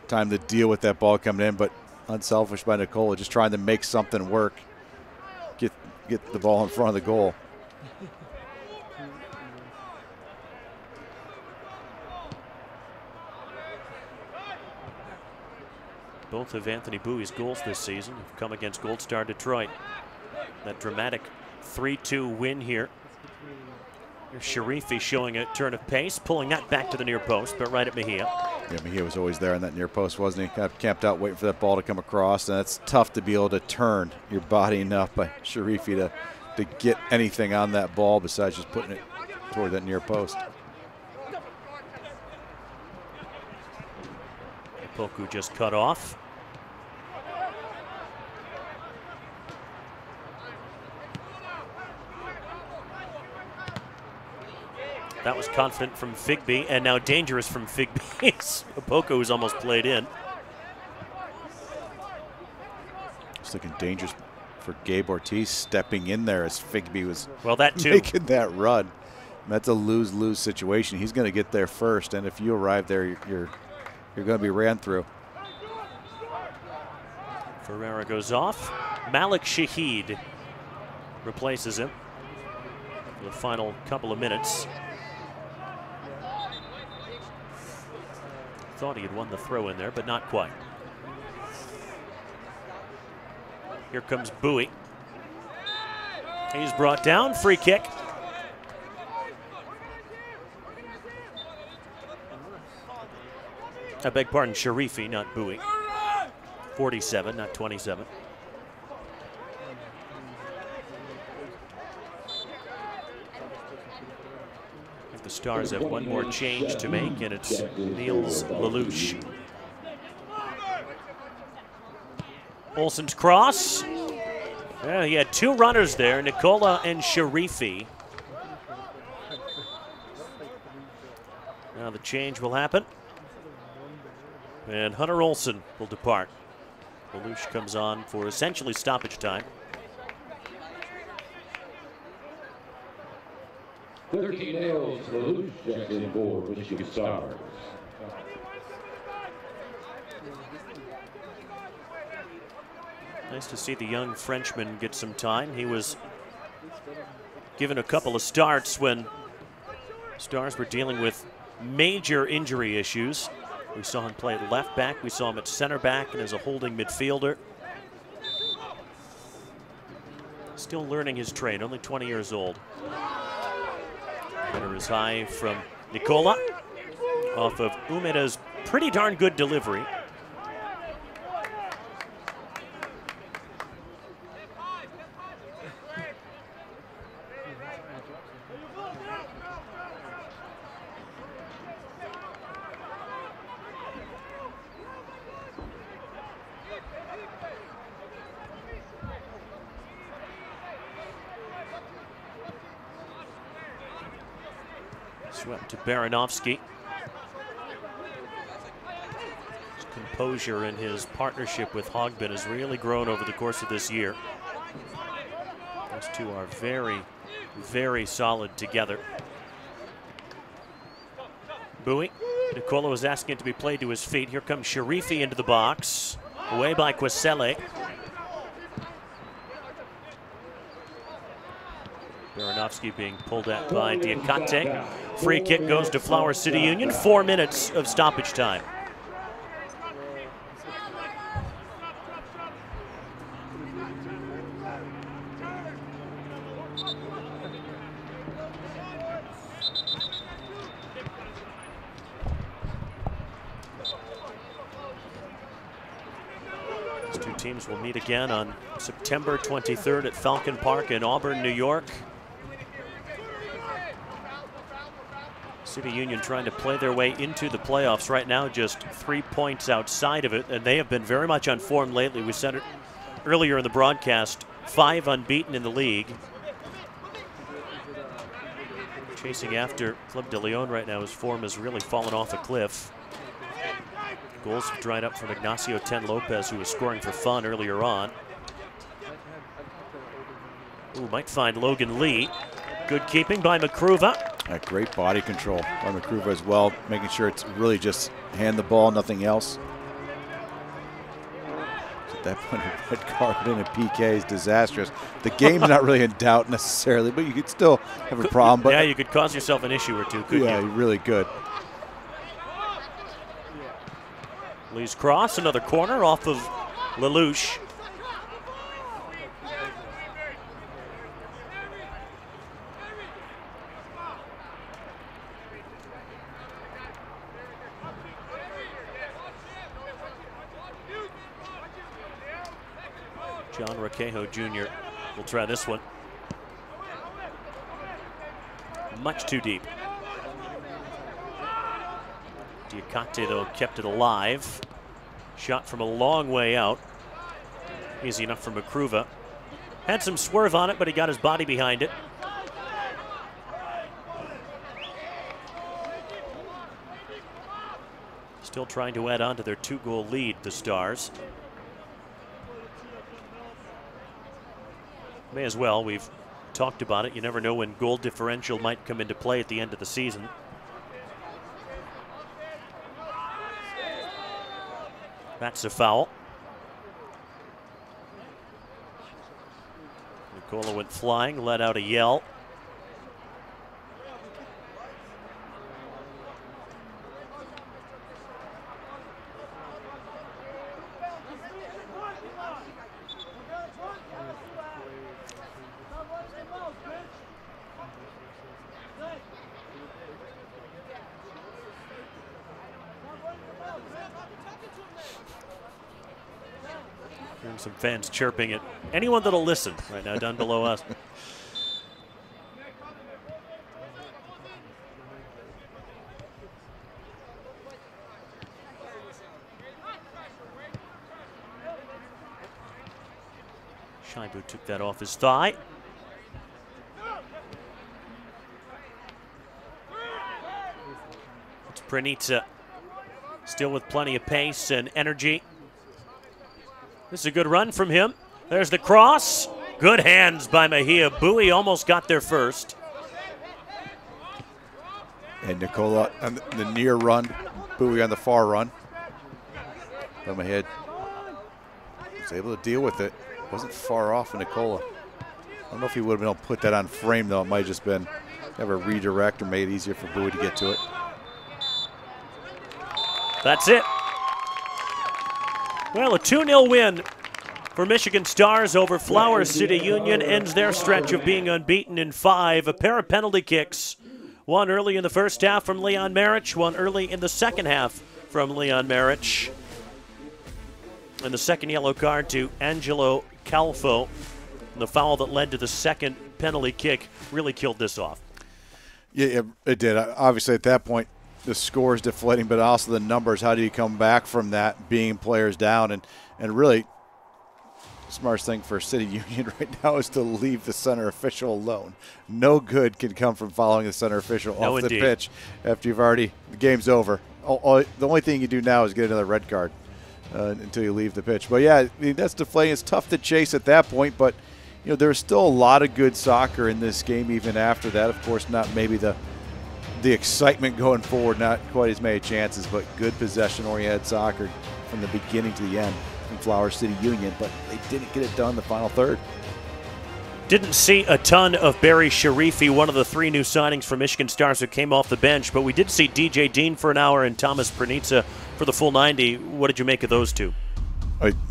time to deal with that ball coming in, but unselfish by Nicola, just trying to make something work. Get the ball in front of the goal. Both of Anthony Bowie's goals this season have come against Gold Star Detroit. That dramatic 3-2 win here. Here's Sharifi showing a turn of pace, pulling that back to the near post, but right at Mejia. Yeah, Mejia was always there on that near post, wasn't he? Kind of camped out waiting for that ball to come across, and it's tough to be able to turn your body enough by Sharifi to get anything on that ball besides just putting it toward that near post. Poku just cut off. That was confident from Figby, and now dangerous from Figby. Poku was almost played in. It's looking dangerous for Gabe Ortiz stepping in there as Figby was making that run. That's a lose-lose situation. He's going to get there first, and if you arrive there, you're going to be ran through. Ferreira goes off. Malik Shahid replaces him for the final couple of minutes. Thought he had won the throw in there, but not quite. Here comes Bowie. He's brought down. Free kick. I beg pardon, Sharifi, not Bowie. 47, not 27. The Stars have one more change to make, and it's Niels Lelouch. Olsen's cross. Yeah, he had two runners there, Nicola and Sharifi. Now the change will happen. And Hunter Olsen will depart. Lelouch comes on for essentially stoppage time. 13 nails, Lelouch checks in for Michigan Stars. Nice to see the young Frenchman get some time. He was given a couple of starts when Stars were dealing with major injury issues. We saw him play at left back, we saw him at center back, and as a holding midfielder. Still learning his trade, only 20 years old. Header is high from Nicola, off of Umeda's pretty darn good delivery. Swept to Baranovsky. His composure and his partnership with Hogbin has really grown over the course of this year. Those two are very, very solid together. Bowie. Nicola was asking it to be played to his feet. Here comes Sharifi into the box. Away by Quisele. Baranovsky being pulled at by Diakate. Free kick goes to Flower City Union. 4 minutes of stoppage time. These two teams will meet again on September 23rd at Falcon Park in Auburn, New York. City Union trying to play their way into the playoffs right now, just 3 points outside of it, and they have been very much on form lately. We said it earlier in the broadcast, 5 unbeaten in the league. Chasing after Club de Leon right now, his form has really fallen off a cliff. Goals have dried up from Ignacio Ten Lopez, who was scoring for fun earlier on. Ooh, might find Logan Lee. Good keeping by Makruva. Great body control by Makruva as well, making sure it's really just hand the ball, nothing else. At that point, a red card and a PK is disastrous. The game's not really in doubt necessarily, but you could still have a problem. But yeah, you could cause yourself an issue or two, couldn't you? Yeah, really good. Lee's cross, another corner off of Lelouch. John Raquejo Jr. will try this one. Much too deep. Diakate, though, kept it alive. Shot from a long way out. Easy enough for Makruva. Had some swerve on it, but he got his body behind it. Still trying to add on to their 2-goal lead, the Stars. May as well. We've talked about it. You never know when goal differential might come into play at the end of the season. That's a foul. Nicola went flying, let out a yell. Some fans chirping at anyone that'll listen right now down below us. Shaibu took that off his thigh. It's Pranitsa, still with plenty of pace and energy. This is a good run from him. There's the cross. Good hands by Mejia. Bowie almost got there first. And Nicola on the near run, Bowie on the far run. But Mejia was able to deal with it. Wasn't far off of Nicola. I don't know if he would have been able to put that on frame, though. It might have just been have a redirect or made it easier for Bowie to get to it. That's it. Well, a 2-0 win for Michigan Stars over Flower City Union ends their stretch of being unbeaten in 5. A pair of penalty kicks. One early in the first half from Leon Marich, one early in the second half from Leon Marich. And the second yellow card to Angelo Calfo. And the foul that led to the second penalty kick really killed this off. Yeah, it did. Obviously, at that point, the score is deflating, but also the numbers. How do you come back from that, being players down? And really, the smartest thing for City Union right now is to leave the center official alone. No good can come from following the center official off the pitch after you've already – the game's over. The only thing you do now is get another red card until you leave the pitch. But, yeah, I mean, that's deflating. It's tough to chase at that point, but, you know, there's still a lot of good soccer in this game even after that. Of course, not maybe the excitement going forward, not quite as many chances, but good possession-oriented soccer from the beginning to the end from Flower City Union, but they didn't get it done in the final third. Didn't see a ton of Barry Sharifi, one of the 3 new signings for Michigan Stars who came off the bench, but we did see DJ Dean for an hour and Thomas Pranitsa for the full 90. What did you make of those two?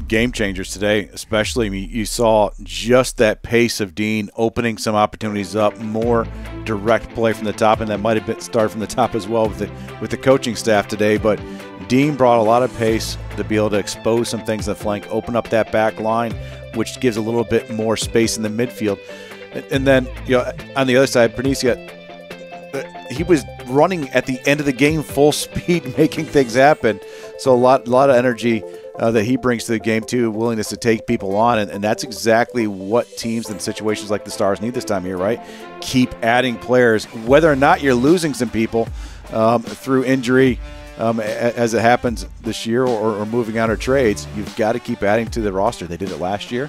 Game changers today, especially. I mean, you saw just that pace of Dean opening some opportunities up, more direct play from the top, and that might have been started from the top as well with the coaching staff today. But Dean brought a lot of pace to be able to expose some things on the flank, open up that back line, which gives a little bit more space in the midfield. And then, you know, on the other side, Pranitsa, he was running at the end of the game full speed, making things happen. So a lot of energy that he brings to the game too, willingness to take people on, and that's exactly what teams in situations like the Stars need this time of year, right? Keep adding players, whether or not you're losing some people through injury, as it happens this year, or moving out or trades. You've got to keep adding to the roster. They did it last year,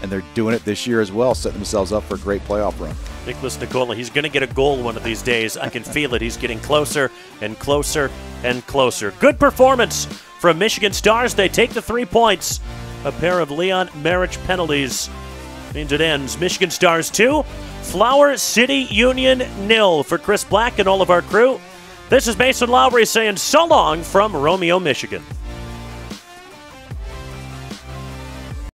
and they're doing it this year as well, setting themselves up for a great playoff run. Nicholas Nicola, he's going to get a goal one of these days. I can feel it. He's getting closer and closer and closer. Good performance from Michigan Stars. They take the 3 points. A pair of Leon Marich penalties means it ends. Michigan Stars 2, Flower City Union 0. For Chris Black and all of our crew, this is Mason Lowry saying so long from Romeo, Michigan.